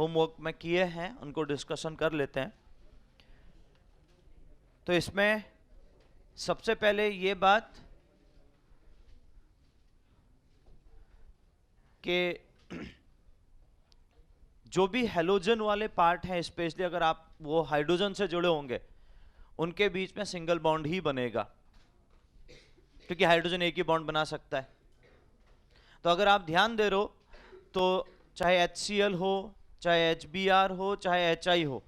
Homework में किए हैं उनको डिस्कशन कर लेते हैं। तो इसमें सबसे पहले ये बात कि जो भी हैलोजन वाले पार्ट हैं, स्पेशली अगर आप वो हाइड्रोजन से जुड़े होंगे, उनके बीच में सिंगल बॉन्ड ही बनेगा, क्योंकि हाइड्रोजन एक ही बॉन्ड बना सकता है। तो अगर आप ध्यान दे रहे हो तो चाहे HCl हो, चाहे HBr हो, चाहे HI हो,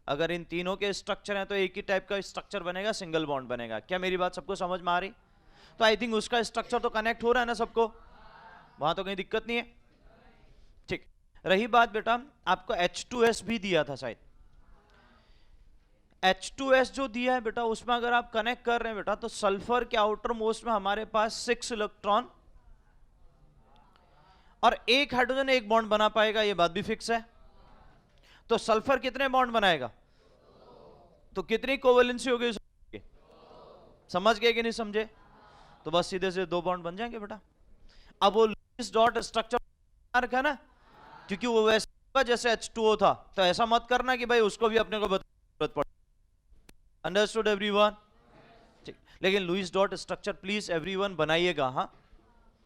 अगर इन तीनों के स्ट्रक्चर हैं तो एक ही टाइप का स्ट्रक्चर बनेगा, सिंगल बॉन्ड बनेगा। क्या मेरी बात सबको समझ में आ रही? तो आई थिंक उसका स्ट्रक्चर तो कनेक्ट हो रहा है ना सबको, वहां तो कहीं दिक्कत नहीं है। ठीक, रही बात बेटा, आपको H2S भी दिया था शायद। H2S जो दिया है बेटा, उसमें अगर आप कनेक्ट कर रहे हैं बेटा, तो सल्फर के आउटर मोस्ट में हमारे पास 6 इलेक्ट्रॉन और एक हाइड्रोजन एक बॉन्ड बना पाएगा, ये बात भी फिक्स है। तो सल्फर कितने बॉन्ड बनाएगा? तो कितनी कोवेलेंसी हो गई? समझ गए कि नहीं समझे? तो बस सीधे से 2 बॉन्ड बन जाएंगे बेटा। अब वो लुईस डॉट स्ट्रक्चर रखा ना, क्योंकि वो वैसे जैसे H2O था, तो ऐसा मत करना कि भाई उसको भी अपने को जरूरत पड़े। Understood everyone? ठीक, लेकिन Lewis dot structure please everyone बनाइएगा, हाँ,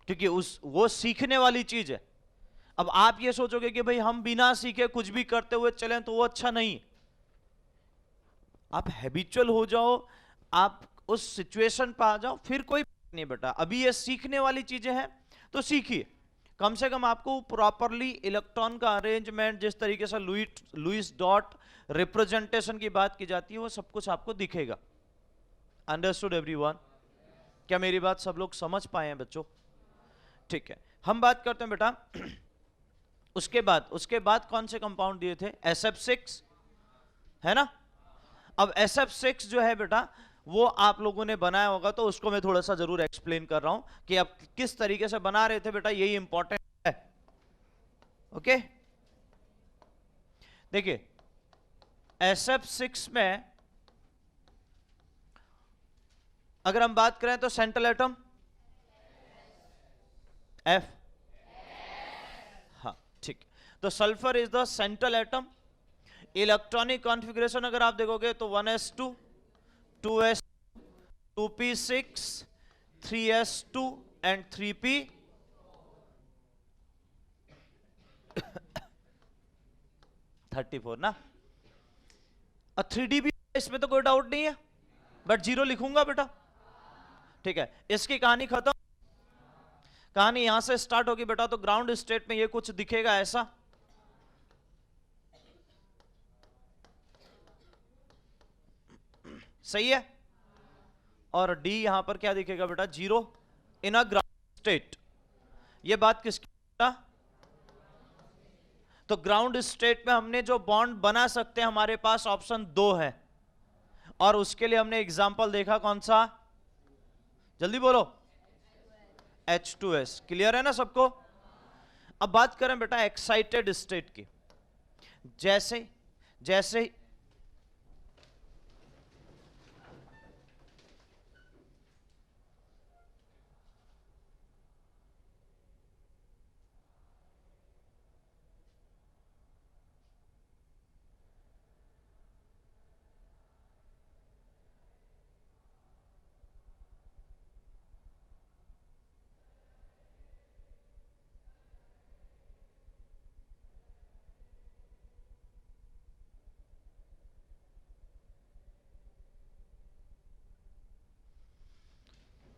क्योंकि वो सीखने वाली चीज है। अब आप ये सोचोगे कि भाई हम बिना सीखे कुछ भी करते हुए चलें, तो वो अच्छा नहीं। आप हैबिचुअल हो जाओ, आप उस सिचुएशन पर आ जाओ, फिर कोई नहीं बेटा। अभी ये सीखने वाली चीजें हैं तो सीखिए, कम से कम आपको प्रॉपरली इलेक्ट्रॉन का अरेंजमेंट, जिस तरीके से लुईस डॉट रिप्रेजेंटेशन की बात की जाती है, वो सब कुछ आपको दिखेगा। Understood everyone? क्या मेरी बात सब लोग समझ पाए हैं बच्चों? ठीक है, हम बात करते हैं बेटा उसके बाद कौन से कंपाउंड दिए थे? SF6 है ना। अब SF6 जो है बेटा, वो आप लोगों ने बनाया होगा, तो उसको मैं थोड़ा सा जरूर एक्सप्लेन कर रहा हूं कि आप किस तरीके से बना रहे थे बेटा, यही इंपॉर्टेंट है। ओके, देखिए SF6 में अगर हम बात करें तो सेंट्रल एटम F, हाँ ठीक। तो sulphur is the central atom. Electronic configuration अगर आप देखोगे तो 1s2, 2s2, 2p6, 3s2 and 3p 34 ना। 3d भी, इसमें तो कोई डाउट नहीं है, बट 0 लिखूंगा बेटा, ठीक है। इसकी कहानी खत्म। कहानी यहां से स्टार्ट होगी बेटा, तो ग्राउंड स्टेट में ये कुछ दिखेगा ऐसा, सही है। और D यहां पर क्या दिखेगा बेटा? 0 इन अ ग्राउंड स्टेट। ये बात किसकी? तो ग्राउंड स्टेट में हमने जो बॉन्ड बना सकते हैं, हमारे पास ऑप्शन 2 है, और उसके लिए हमने एग्जांपल देखा कौन सा? जल्दी बोलो। H2S। क्लियर है ना सबको? अब बात करें बेटा एक्साइटेड स्टेट की। जैसे जैसे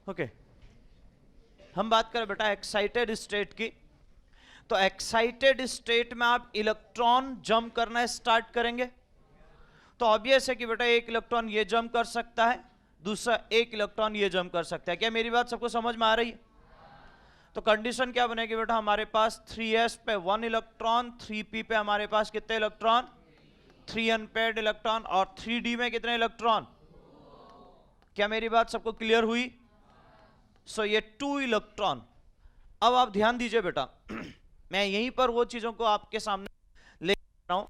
ओके, हम बात करें बेटा एक्साइटेड स्टेट की। तो एक्साइटेड स्टेट में आप इलेक्ट्रॉन जंप करना स्टार्ट करेंगे, तो ऑब्वियस है कि बेटा एक इलेक्ट्रॉन ये जंप कर सकता है, दूसरा एक इलेक्ट्रॉन ये जंप कर सकता है। क्या मेरी बात सबको समझ में आ रही है? तो कंडीशन क्या बनेगी बेटा? हमारे पास 3s पे 1 इलेक्ट्रॉन, 3p पे हमारे पास कितने इलेक्ट्रॉन? 3 अनपेयर्ड इलेक्ट्रॉन, और 3d में कितने इलेक्ट्रॉन? क्या मेरी बात सबको क्लियर हुई? सो ये 2 इलेक्ट्रॉन। अब आप ध्यान दीजिए बेटा, मैं यहीं पर वो चीजों को आपके सामने ले रहा हूं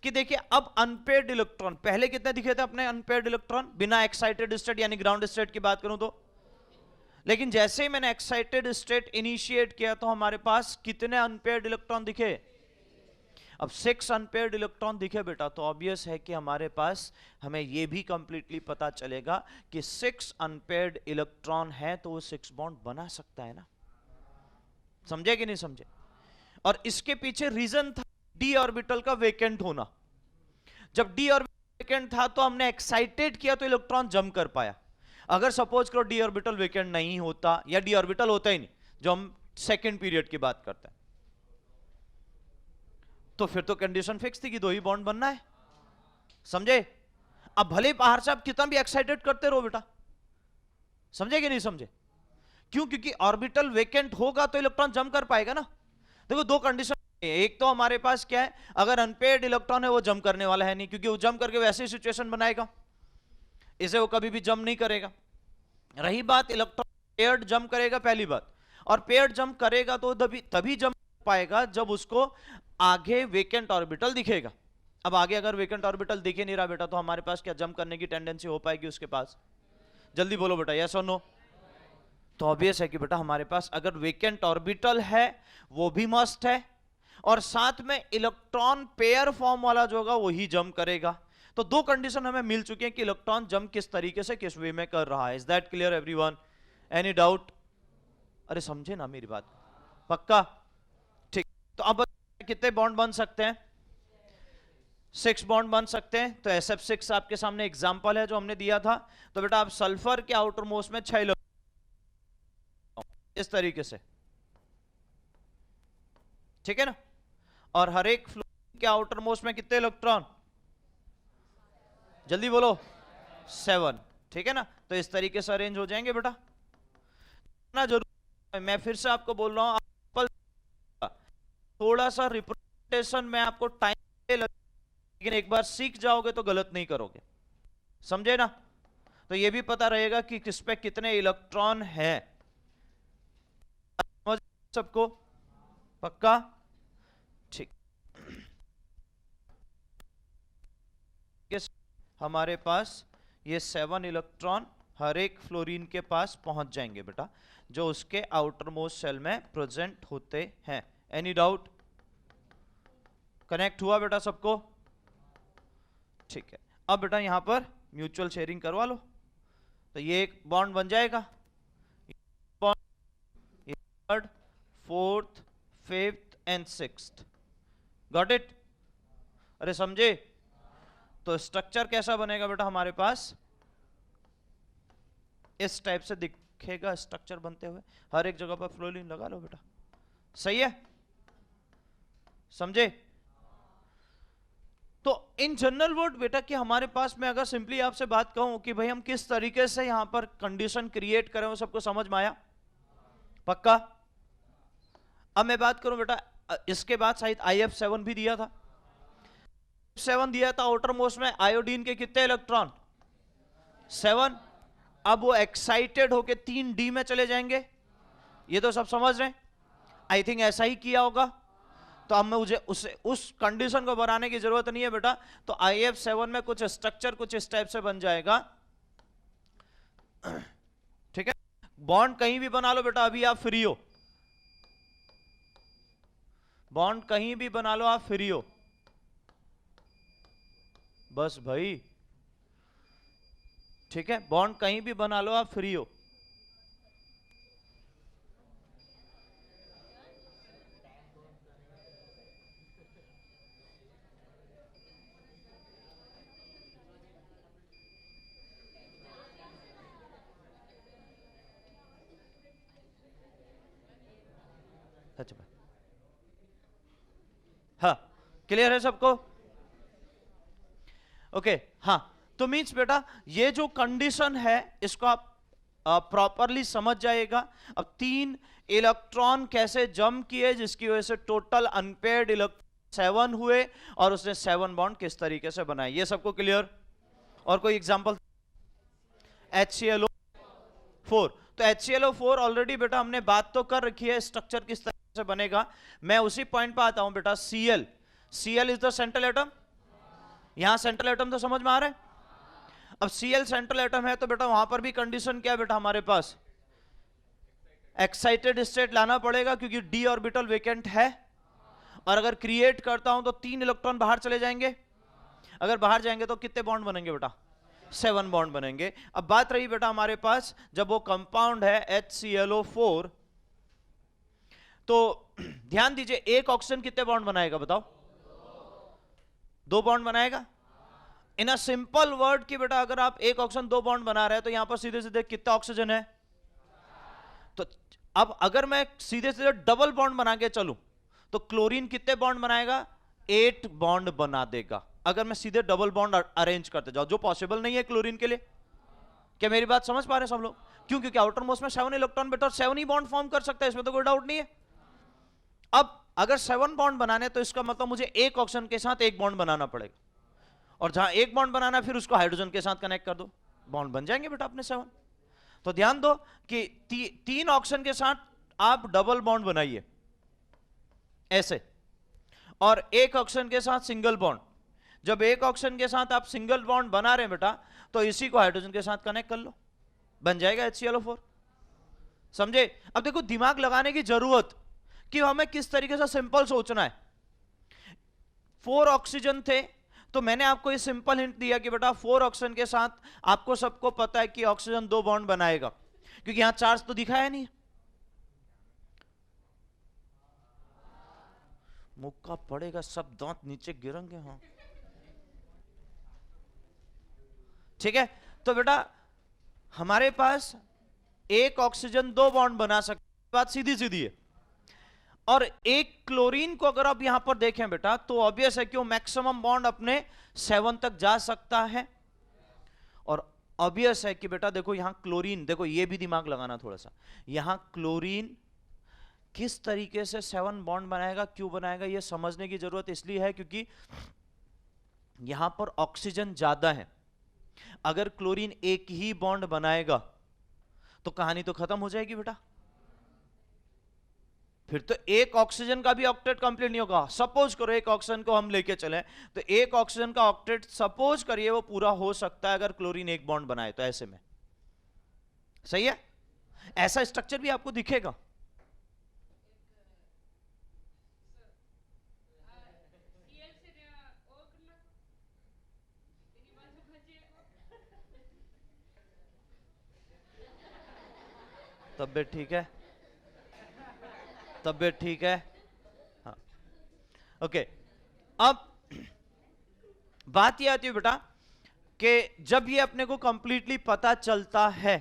कि देखिए, अब अनपेयर्ड इलेक्ट्रॉन पहले कितने दिखे थे अपने अनपेयर्ड इलेक्ट्रॉन, बिना एक्साइटेड स्टेट यानी ग्राउंड स्टेट की बात करूं तो। लेकिन जैसे ही मैंने एक्साइटेड स्टेट इनिशिएट किया, तो हमारे पास कितने अनपेयर्ड इलेक्ट्रॉन दिखे? अब 6 अनपेयर्ड इलेक्ट्रॉन दिखे बेटा तो ऑब्वियस है कि हमारे पास हमें यह भी कंप्लीटली पता चलेगा कि 6 अनपेयर्ड इलेक्ट्रॉन है तो वो 6 बॉन्ड बना सकता है ना। समझे कि नहीं समझे? और इसके पीछे रीजन था डी ऑर्बिटल का वेकेंट होना। जब डी ऑर्बिटल वेकेंट था तो हमने एक्साइटेड किया तो इलेक्ट्रॉन जंप कर पाया। अगर सपोज करो डी ऑर्बिटल वेकेंट नहीं होता या डी ऑर्बिटल होता ही नहीं, जो हम सेकेंड पीरियड की बात करते हैं, तो फिर तो कंडीशन फिक्स थी कि 2 ही बॉन्ड बनना है। समझे? अब भले बाहर से आप कितना भी एक्साइटेड करते रहो बेटा, समझे कि नहीं समझे? क्यों? क्योंकि ऑर्बिटल वेकेंट होगा तो इलेक्ट्रॉन जंप कर पाएगा ना। देखो 2 कंडीशन, एक तो हमारे पास क्या है, अगर अनपेयर्ड इलेक्ट्रॉन है वो जंप करने वाला है नहीं, क्योंकि वो जंप करके वैसी सिचुएशन बनाएगा, इसे वो कभी भी जंप नहीं करेगा। रही बात इलेक्ट्रॉन पेयर्ड जंप करेगा, पहली बात, और पेयर्ड जंप करेगा तो तभी जंप पाएगा जब उसको आगे वेकेंट ऑर्बिटल दिखेगा। अब आगे अगर वेकेंट ऑर्बिटल दिखे नहीं रहा बेटा तो हमारे पास क्या जंप करने की टेंडेंसी हो पाएगी उसके पास? जल्दी बोलो बेटा, यस और नो? तो ऑब्वियस है कि बेटा हमारे पास अगर वेकेंट ऑर्बिटल है वो भी मस्ट है, और साथ में इलेक्ट्रॉन पेयर फॉर्म वाला जो होगा वही जंप करेगा। तो 2 कंडीशन हमें मिल चुकी हैं कि इलेक्ट्रॉन जंप किस तरीके से किस वे में कर रहा है। Is that clear everyone? Any doubt? अरे समझे ना मेरी बात? पक्का? ठीक। तो अब कितने बॉन्ड बन सकते हैं? 6 बॉन्ड बन सकते हैं। तो SF6 आपके सामने एग्जांपल है जो हमने दिया था। तो बेटा आप सल्फर के आउटर मोस्ट में 6 इलेक्ट्रॉन इस तरीके से, ठीक है ना, और हर एक फ्लोरीन के आउटर मोस्ट में कितने इलेक्ट्रॉन? जल्दी बोलो, 7, ठीक है ना। तो इस तरीके से अरेंज हो जाएंगे बेटा ना। जरूर मैं फिर से आपको बोल रहा हूं, थोड़ा सा रिप्रेजेंटेशन में आपको टाइम लगे, लेकिन एक बार सीख जाओगे तो गलत नहीं करोगे, समझे ना। तो ये भी पता रहेगा कि किस पे कितने इलेक्ट्रॉन हैं। सबको पक्का? ठीक। हमारे पास ये 7 इलेक्ट्रॉन हर एक फ्लोरीन के पास पहुंच जाएंगे बेटा, जो उसके आउटर मोस्ट सेल में प्रेजेंट होते हैं। Any doubt? कनेक्ट हुआ बेटा सबको? ठीक है। अब बेटा यहां पर म्यूचुअल शेयरिंग करवा लो, तो ये एक बॉन्ड बन जाएगा, third, fourth, fifth and sixth. Got it? अरे समझे? तो स्ट्रक्चर कैसा बनेगा बेटा हमारे पास? इस टाइप से दिखेगा स्ट्रक्चर बनते हुए। हर एक जगह पर फ्लोरीन लगा लो बेटा, सही है? समझे? तो इन जनरल वर्ड बेटा कि हमारे पास में अगर सिंपली आपसे बात कहूं कि भाई हम किस तरीके से यहां पर कंडीशन क्रिएट करें, वो सबको समझ में आया? पक्का? अब मैं बात करूं बेटा, इसके बाद शायद IF7 भी दिया था। 7 दिया था, आउटर मोस्ट में आयोडीन के कितने इलेक्ट्रॉन? 7। अब वो एक्साइटेड होके 3D में चले जाएंगे, ये तो सब समझ रहे हैं। आई थिंक ऐसा ही किया होगा। तो अब मुझे उस कंडीशन को बनाने की जरूरत नहीं है बेटा। तो IF7 में कुछ स्ट्रक्चर कुछ इस टाइप से बन जाएगा, ठीक है। बॉन्ड कहीं भी बना लो बेटा, अभी आप फ्री हो। बॉन्ड कहीं भी बना लो, आप फ्री हो बस भाई, ठीक है। बॉन्ड कहीं भी बना लो, आप फ्री हो। अच्छा, हाँ क्लियर है सबको? ओके, हाँ। तो मीन्स बेटा ये जो कंडीशन है इसको आप प्रॉपरली समझ जाएगा। अब 3 इलेक्ट्रॉन कैसे जंप किए जिसकी वजह से टोटल अनपेयर्ड इलेक्ट्रॉन 7 हुए, और उसने 7 बॉन्ड किस तरीके से बनाए, ये सबको क्लियर? और कोई एग्जांपल? HClO4। तो HClO4 ऑलरेडी बेटा हमने बात तो कर रखी है स्ट्रक्चर किस तरह से बनेगा। मैं उसी पॉइंट पर आता हूं बेटा। Cl is the central atom. यहां सेंट्रल एटम तो समझ में आ रहा है? अब Cl सेंट्रल एटम है तो बेटा वहां पर भी कंडीशन क्या है बेटा हमारे पास? एक्साइटेड स्टेट लाना पड़ेगा क्योंकि d ऑर्बिटल वेकेंट है, और अगर क्रिएट करता हूं तो 3 इलेक्ट्रॉन बाहर चले जाएंगे। अगर बाहर जाएंगे तो कितने बॉन्ड बनेंगे बेटा? 7 बॉन्ड बनेंगे। अब बात रही बेटा हमारे पास जब वो कंपाउंड है HClO4, तो ध्यान दीजिए एक ऑक्सीजन कितने बॉन्ड बनाएगा बताओ? 2 बॉन्ड बनाएगा। इन अ सिंपल वर्ड कि बेटा अगर आप एक ऑक्सीजन 2 बॉन्ड बना रहे हैं तो यहां पर सीधे सीधे कितना ऑक्सीजन है? तो अब अगर मैं सीधे सीधे डबल बॉन्ड बना के चलूं तो क्लोरीन कितने बॉन्ड बनाएगा? 8 बॉन्ड बना देगा। अगर मैं सीधे डबल बॉन्ड अरेंज करते जाऊं, जो पॉसिबल नहीं है क्लोरीन के लिए। क्या मेरी बात समझ पा रहे हैं सब लोग? क्यों? क्योंकि आउटर मोस्ट में 7 इलेक्ट्रॉन बेटा 7 ही बॉन्ड फॉर्म कर सकता है, इसमें तो कोई डाउट नहीं है। अब अगर 7 बॉन्ड बनाने तो इसका मतलब मुझे एक ऑक्सीजन के साथ एक बॉन्ड बनाना पड़ेगा, और जहां एक बॉन्ड बनाना फिर उसको हाइड्रोजन के साथ कनेक्ट कर दो, बॉन्ड बन जाएंगे बेटा अपने 7। तो ध्यान दो कि 3 ऑक्सीजन के साथ आप डबल बॉन्ड बनाइए ऐसे, और एक ऑक्सीजन के साथ सिंगल बॉन्ड। जब एक ऑक्सीजन के साथ आप सिंगल बॉन्ड बना रहे हैं बेटा तो इसी को हाइड्रोजन के साथ कनेक्ट कर लो, बन जाएगा HClO4। समझे? अब देखो दिमाग लगाने की जरूरत कि हमें किस तरीके से सिंपल सोचना है। 4 ऑक्सीजन थे तो मैंने आपको ये सिंपल हिंट दिया कि बेटा 4 ऑक्सीजन के साथ आपको सबको पता है कि ऑक्सीजन 2 बॉन्ड बनाएगा, क्योंकि यहां चार्ज तो दिखाया नहीं। मुक्का पड़ेगा, सब दांत नीचे गिरेंगे। हाँ ठीक है। तो बेटा हमारे पास एक ऑक्सीजन 2 बॉन्ड बना सकता है, बात सीधी सीधी है। और एक क्लोरीन को अगर आप यहां पर देखें बेटा तो ऑब्वियस है कि वो मैक्सिमम बॉन्ड अपने 7 तक जा सकता है। और ऑब्वियस है कि बेटा देखो यहां क्लोरीन, देखो ये भी दिमाग लगाना थोड़ा सा, यहां क्लोरीन किस तरीके से 7 बॉन्ड बनाएगा, क्यों बनाएगा, ये समझने की जरूरत इसलिए है क्योंकि यहां पर ऑक्सीजन ज्यादा है। अगर क्लोरीन एक ही बॉन्ड बनाएगा तो कहानी तो खत्म हो जाएगी बेटा, फिर तो एक ऑक्सीजन का भी ऑक्टेट कंप्लीट नहीं होगा। सपोज करो एक ऑक्सीजन को हम लेके चले तो एक ऑक्सीजन का ऑक्टेट सपोज करिए वो पूरा हो सकता है अगर क्लोरीन एक बॉन्ड बनाए तो। ऐसे में सही है, ऐसा स्ट्रक्चर भी आपको दिखेगा। तबियत ठीक है? तबियत ठीक है? हाँ ओके। अब बात यह आती है बेटा कि जब ये अपने को कंप्लीटली पता चलता है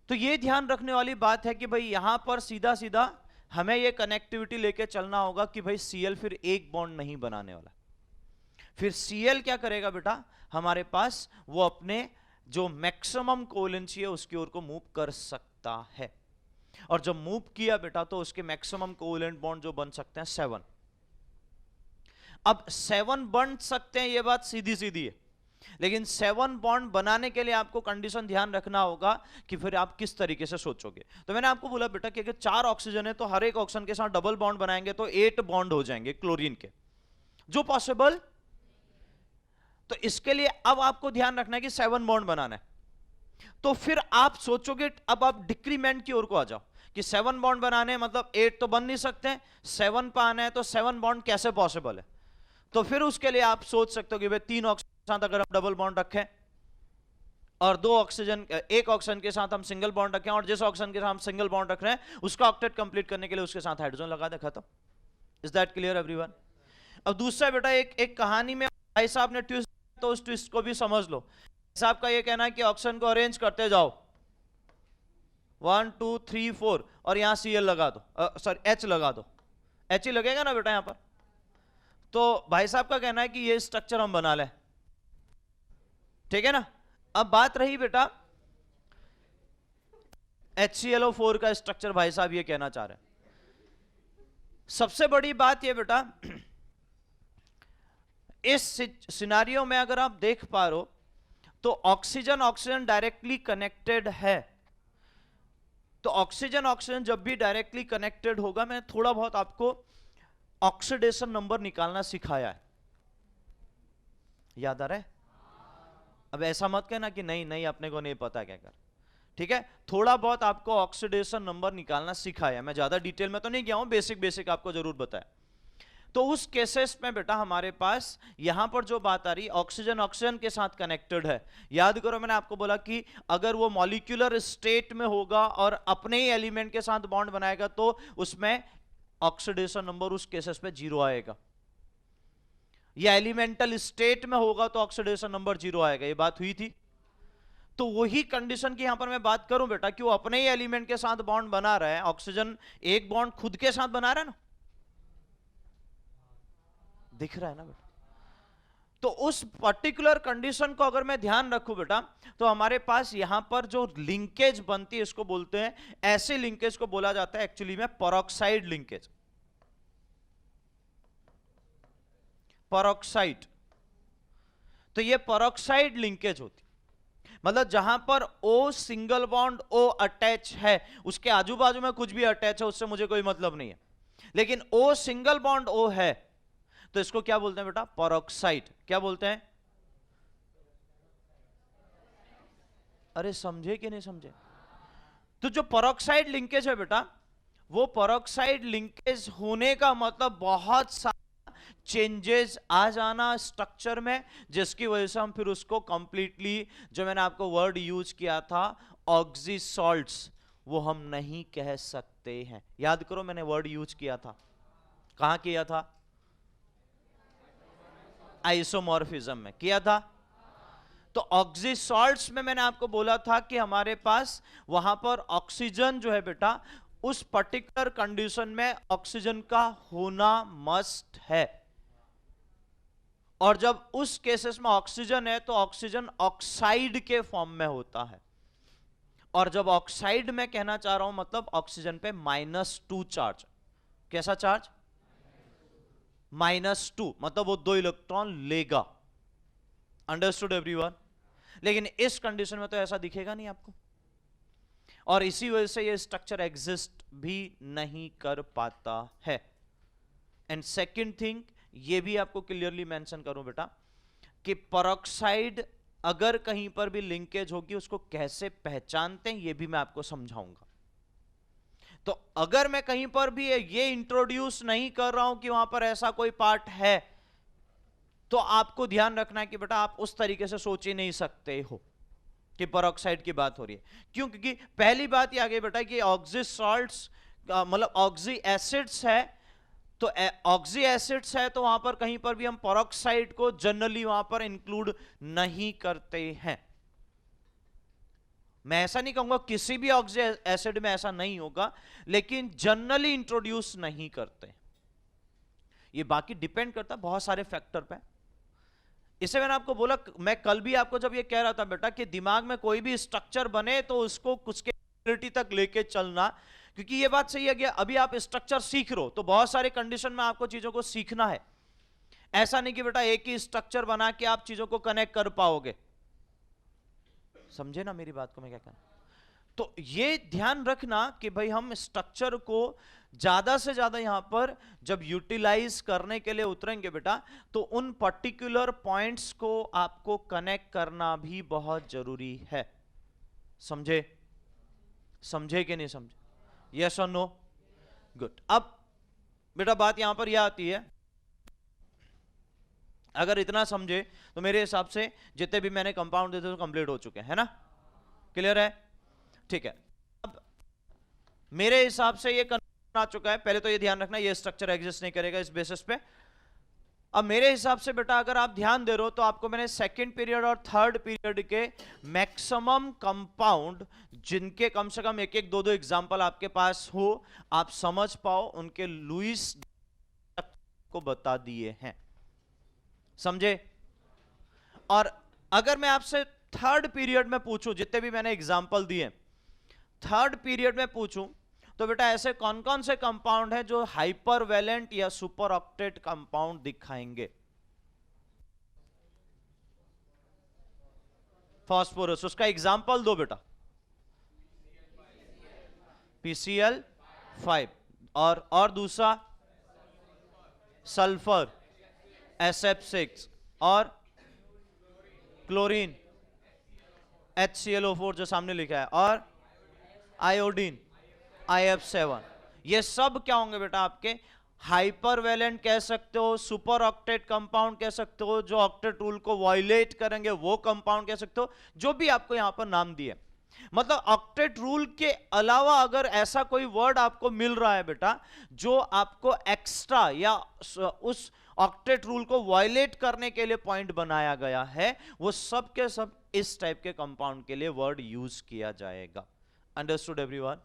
तो ये ध्यान रखने वाली बात है कि भाई यहां पर सीधा सीधा हमें ये कनेक्टिविटी लेके चलना होगा कि भाई Cl फिर एक बॉन्ड नहीं बनाने वाला। फिर Cl क्या करेगा बेटा, हमारे पास वो अपने जो मैक्सिमम कोवलेंसी है उसकी ओर को मूव कर सकता है, और जब मूव किया बेटा तो उसके मैक्सिमम कोवलेंट बॉन्ड जो बन सकते हैं 7। अब 7 बन सकते हैं ये बात सीधी सीधी है, लेकिन 7 बॉन्ड बनाने के लिए आपको कंडीशन ध्यान रखना होगा कि फिर आप किस तरीके से सोचोगे। तो मैंने आपको बोला बेटा कि अगर 4 ऑक्सीजन है तो हर एक ऑक्सीजन के साथ डबल बॉन्ड बनाएंगे तो 8 बॉन्ड हो जाएंगे क्लोरीन के, जो पॉसिबल। तो इसके लिए अब आपको ध्यान रखना है कि 7 बॉन्ड बनाना है। तो फिर आप सोचोगे, अब आप डिक्रीमेंट की ओर को आ जाओ कि 7 बॉन्ड बनाने मतलब 8 तो बन नहीं सकते, 7 पे आना है तो 7 बॉन्ड कैसे पॉसिबल है। तो फिर उसके लिए आप सोच सकते हो कि भाई 3 ऑक्सीजन के साथ अगर हम डबल बॉन्ड रखें और 2 ऑक्सीजन, एक ऑक्सीजन के साथ हम सिंगल बॉन्ड रखें, और जिस ऑक्सीजन के साथ हम सिंगल बॉन्ड रख रहे हैं उसका ऑक्टेट कंप्लीट करने के लिए उसके साथ हाइड्रोजन लगा दे, खत्म। Is that clear everyone? अब दूसरा बेटा एक कहानी में भाई साहब ने ट्विस्ट, तो उस ट्विस्ट को भी समझ लो। साहब का ये कहना है कि ऑक्सीजन को अरेंज करते जाओ 1 2 3 4 और यहां Cl लगा दो, सॉरी H लगा दो, H ही लगेगा ना बेटा यहां पर। तो भाई साहब का कहना है कि ये स्ट्रक्चर हम बना लें, ठीक है ना। अब बात रही बेटा HClO4 का स्ट्रक्चर, भाई साहब ये कहना चाह रहे हैं। सबसे बड़ी बात ये बेटा इस सिनारियो में अगर आप देख पा रहे हो तो ऑक्सीजन ऑक्सीजन डायरेक्टली कनेक्टेड है। तो ऑक्सीजन ऑक्सीजन जब भी डायरेक्टली कनेक्टेड होगा, मैंने थोड़ा बहुत आपको ऑक्सीडेशन नंबर निकालना सिखाया है, याद आ रहा है? अब ऐसा मत कहना कि नहीं नहीं अपने को नहीं पता क्या कर, ठीक है, थोड़ा बहुत आपको ऑक्सीडेशन नंबर निकालना सिखाया, मैं ज्यादा डिटेल में तो नहीं गया हूं, बेसिक बेसिक आपको जरूर बताया। तो उस केसेस में बेटा हमारे पास यहां पर जो बात आ रही, ऑक्सीजन ऑक्सीजन के साथ कनेक्टेड है। याद करो मैंने आपको बोला कि अगर वो मॉलिक्यूलर स्टेट में होगा और अपने ही एलिमेंट के साथ बॉन्ड बनाएगा तो उसमें ऑक्सीडेशन नंबर उस केसेस पे 0 आएगा। या एलिमेंटल स्टेट में होगा तो ऑक्सीडेशन नंबर 0 आएगा, ये बात हुई थी। तो वही कंडीशन की यहां पर मैं बात करूं बेटा कि वो अपने ही एलिमेंट के साथ बॉन्ड बना रहा है, ऑक्सीजन एक बॉन्ड खुद के साथ बना रहा है ना, दिख रहा है ना बेटा। तो उस पर्टिकुलर कंडीशन को अगर मैं ध्यान रखूं बेटा, तो हमारे पास यहां पर जो लिंकेज बनती है इसको बोलते हैं, ऐसे लिंकेज को बोला जाता है एक्चुअली में परऑक्साइड लिंकेज। परऑक्साइड, तो ये परऑक्साइड लिंकेज होती, मतलब जहां पर O single bond O attach है, उसके आजू बाजू में कुछ भी अटैच है उससे मुझे कोई मतलब नहीं है, लेकिन O सिंगल बॉन्ड O है तो इसको क्या बोलते हैं बेटा, परऑक्साइड। क्या बोलते हैं, अरे समझे कि नहीं समझे? तो जो परऑक्साइड लिंकेज है बेटा, वो परऑक्साइड लिंकेज होने का मतलब बहुत सारा चेंजेस आ जाना स्ट्रक्चर में, जिसकी वजह से हम फिर उसको कंप्लीटली, जो मैंने आपको वर्ड यूज किया था ऑक्सी सॉल्ट्स, वो हम नहीं कह सकते हैं। याद करो मैंने वर्ड यूज किया था, कहां किया था, आइसोमॉर्फिज्म में किया था। तो ऑक्सी सॉल्ट्स में मैंने आपको बोला था कि हमारे पास वहां पर ऑक्सीजन जो है बेटा, उस पर्टिकुलर कंडीशन में ऑक्सीजन का होना मस्ट है, और जब उस केसेस में ऑक्सीजन है तो ऑक्सीजन ऑक्साइड के फॉर्म में होता है। और जब ऑक्साइड में कहना चाह रहा हूं मतलब ऑक्सीजन पे -2 चार्ज। कैसा चार्ज, -2, मतलब वो 2 इलेक्ट्रॉन लेगा। Understood everyone? लेकिन इस कंडीशन में तो ऐसा दिखेगा नहीं आपको, और इसी वजह से ये स्ट्रक्चर एग्जिस्ट भी नहीं कर पाता है। एंड सेकंड थिंग, ये भी आपको क्लियरली मेंशन करूं बेटा कि परऑक्साइड अगर कहीं पर भी लिंकेज होगी उसको कैसे पहचानते हैं ये भी मैं आपको समझाऊंगा। तो अगर मैं कहीं पर भी ये इंट्रोड्यूस नहीं कर रहा हूं कि वहां पर ऐसा कोई पार्ट है, तो आपको ध्यान रखना है कि बेटा आप उस तरीके से सोच ही नहीं सकते हो कि परऑक्साइड की बात हो रही है। क्यों? क्योंकि पहली बात ये आ गई बेटा कि ऑक्सी सॉल्ट्स मतलब ऑक्सी एसिड्स है, तो ऑक्सी एसिड्स है तो वहां पर कहीं पर भी हम परऑक्साइड को जनरली वहां पर इंक्लूड नहीं करते हैं। मैं ऐसा नहीं कहूंगा किसी भी ऑक्सी एसिड में ऐसा नहीं होगा, लेकिन जनरली इंट्रोड्यूस नहीं करते। ये बाकी डिपेंड करता है बहुत सारे फैक्टर पे। इसे मैंने आपको बोला, मैं कल भी आपको जब ये कह रहा था बेटा कि दिमाग में कोई भी स्ट्रक्चर बने तो उसको कुछ के तक लेके चलना, क्योंकि ये बात सही है कि अभी आप स्ट्रक्चर सीख रहे हो तो बहुत सारे कंडीशन में आपको चीजों को सीखना है। ऐसा नहीं कि बेटा एक ही स्ट्रक्चर बना के आप चीजों को कनेक्ट कर पाओगे। समझे ना मेरी बात को मैं क्या कहना? तो ये ध्यान रखना कि भाई हम स्ट्रक्चर को ज्यादा से ज्यादा यहां पर जब यूटिलाइज करने के लिए उतरेंगे बेटा, तो उन पर्टिकुलर पॉइंट्स को आपको कनेक्ट करना भी बहुत जरूरी है। समझे? समझे कि नहीं समझे? यस और नो? गुड। अब बेटा बात यहां पर यह आती है, अगर इतना समझे तो मेरे हिसाब से जितने भी मैंने कंपाउंड देते कंप्लीट हो चुके हैं ना? क्लियर है? ठीक है। अब मेरे हिसाब से ये आ चुका है। पहले तो ये ध्यान रखना ये स्ट्रक्चर एग्जिस्ट नहीं करेगा इस बेसिस पे। अब मेरे हिसाब से बेटा अगर आप ध्यान दे रहे हो तो आपको मैंने सेकंड पीरियड और थर्ड पीरियड के मैक्सिमम कंपाउंड जिनके कम से कम एक एक दो दो एग्जांपल आपके पास हो, आप समझ पाओ, उनके लुईस को बता दिए हैं। समझे? और अगर मैं आपसे थर्ड पीरियड में पूछूं, जितने भी मैंने एग्जांपल दिए थर्ड पीरियड में पूछूं, तो बेटा ऐसे कौन कौन से कंपाउंड हैं जो हाइपर वैलेंट या सुपर ऑक्टेट कंपाउंड दिखाएंगे? फास्फोरस, उसका एग्जांपल दो बेटा। PCl5, और दूसरा सल्फर SF6, और क्लोरीन HClO4 जो सामने लिखा है, और आयोडीन IF7। ये सब क्या होंगे बेटा आपके हाइपरवैलेंट कह सकते हो, सुपर ऑक्टेट कंपाउंड कह सकते हो, जो ऑक्टेट रूल को वायलेट करेंगे वो कंपाउंड कह सकते हो, जो भी आपको यहां पर नाम दिए। मतलब ऑक्टेट रूल के अलावा अगर ऐसा कोई वर्ड आपको मिल रहा है बेटा जो आपको एक्स्ट्रा या उस ऑक्टेट रूल को वायलेट करने के लिए पॉइंट बनाया गया है, वो सब के सब इस टाइप के कंपाउंड के लिए वर्ड यूज किया जाएगा। Understood everyone?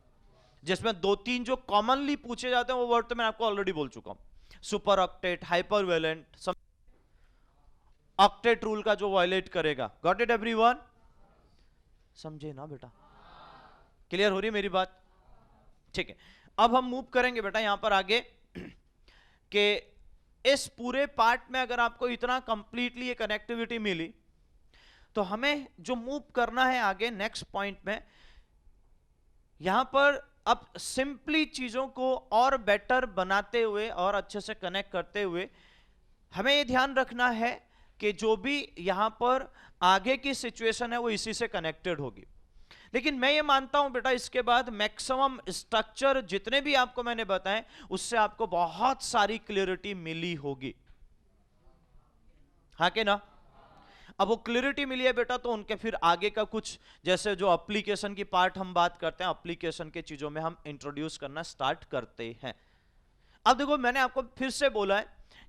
जिसमें 2-3 जो कॉमनली पूछे जाते हैं वो वर्ड तो मैं आपको ऑलरेडी बोल चुका हूं, सुपर ऑक्टेट, हाइपरवैलेंट, ऑक्टेट रूल का जो वायलेट करेगा। Got it everyone? समझे ना बेटा? क्लियर हो रही है मेरी बात? ठीक है, अब हम मूव करेंगे बेटा यहां पर आगे कि इस पूरे पार्ट में अगर आपको इतना कंप्लीटली ये कनेक्टिविटी मिली तो हमें जो मूव करना है आगे नेक्स्ट पॉइंट में, यहां पर अब सिंपली चीजों को और बेटर बनाते हुए और अच्छे से कनेक्ट करते हुए हमें ये ध्यान रखना है कि जो भी यहां पर आगे की सिचुएशन है वो इसी से कनेक्टेड होगी। लेकिन मैं ये मानता हूं बेटा इसके बाद मैक्सिमम स्ट्रक्चर जितने भी आपको मैंने बताए उससे आपको बहुत सारी क्लियरिटी मिली होगी, हाँ कि ना? अब वो क्लियरिटी मिली है बेटा तो उनके फिर आगे का कुछ जैसे जो एप्लीकेशन की पार्ट हम बात करते हैं, एप्लीकेशन के चीजों में हम इंट्रोड्यूस करना स्टार्ट करते हैं। अब देखो मैंने आपको फिर से बोला है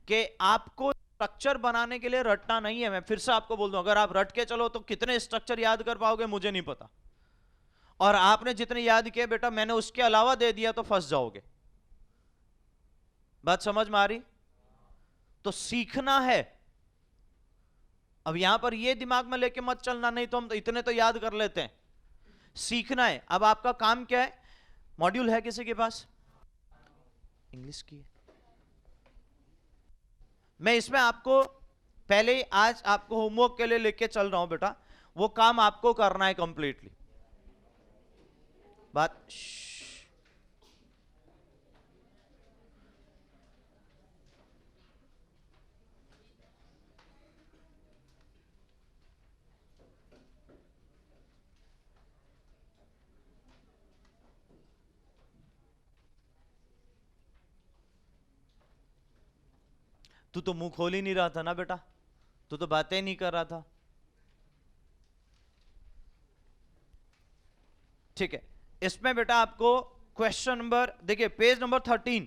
कि आपको स्ट्रक्चर बनाने के लिए रटना नहीं है। मैं फिर से आपको बोल दूं, अगर आप रट के चलो तो कितने स्ट्रक्चर याद कर पाओगे मुझे नहीं पता, और आपने जितने याद किए बेटा मैंने उसके अलावा दे दिया तो फंस जाओगे। बात समझ में आ रही? तो सीखना है। अब यहां पर ये दिमाग में लेके मत चलना नहीं तो हम तो इतने तो याद कर लेते हैं, सीखना है। अब आपका काम क्या है? मॉड्यूल है किसी के पास? इंग्लिश की मैं इसमें आपको पहले ही आज आपको होमवर्क के लिए लेके चल रहा हूं बेटा, वो काम आपको करना है कंप्लीटली। बात तू तो मुंह खोल ही नहीं रहा था ना बेटा, तू तो बातें नहीं कर रहा था। ठीक है, इसमें बेटा आपको क्वेश्चन नंबर देखिए, पेज नंबर 13,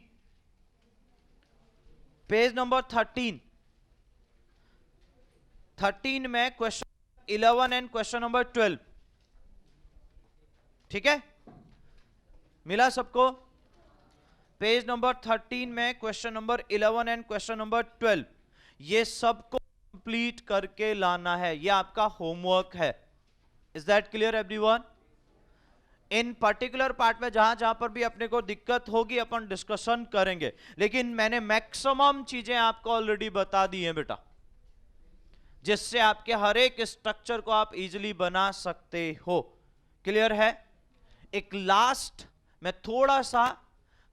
पेज नंबर 13 में क्वेश्चन 11 एंड क्वेश्चन नंबर 12, ठीक है, मिला सबको? पेज नंबर 13 में question number 11 and question number 12, ये सबको कंप्लीट करके लाना है, ये आपका होमवर्क है। Is that clear everyone? In particular part में जहां जहां पर भी अपने को दिक्कत होगी अपन डिस्कशन करेंगे, लेकिन मैंने मैक्सिमम चीजें आपको ऑलरेडी बता दी हैं बेटा, जिससे आपके हर एक स्ट्रक्चर को आप इजीली बना सकते हो। क्लियर है? एक लास्ट मैं थोड़ा सा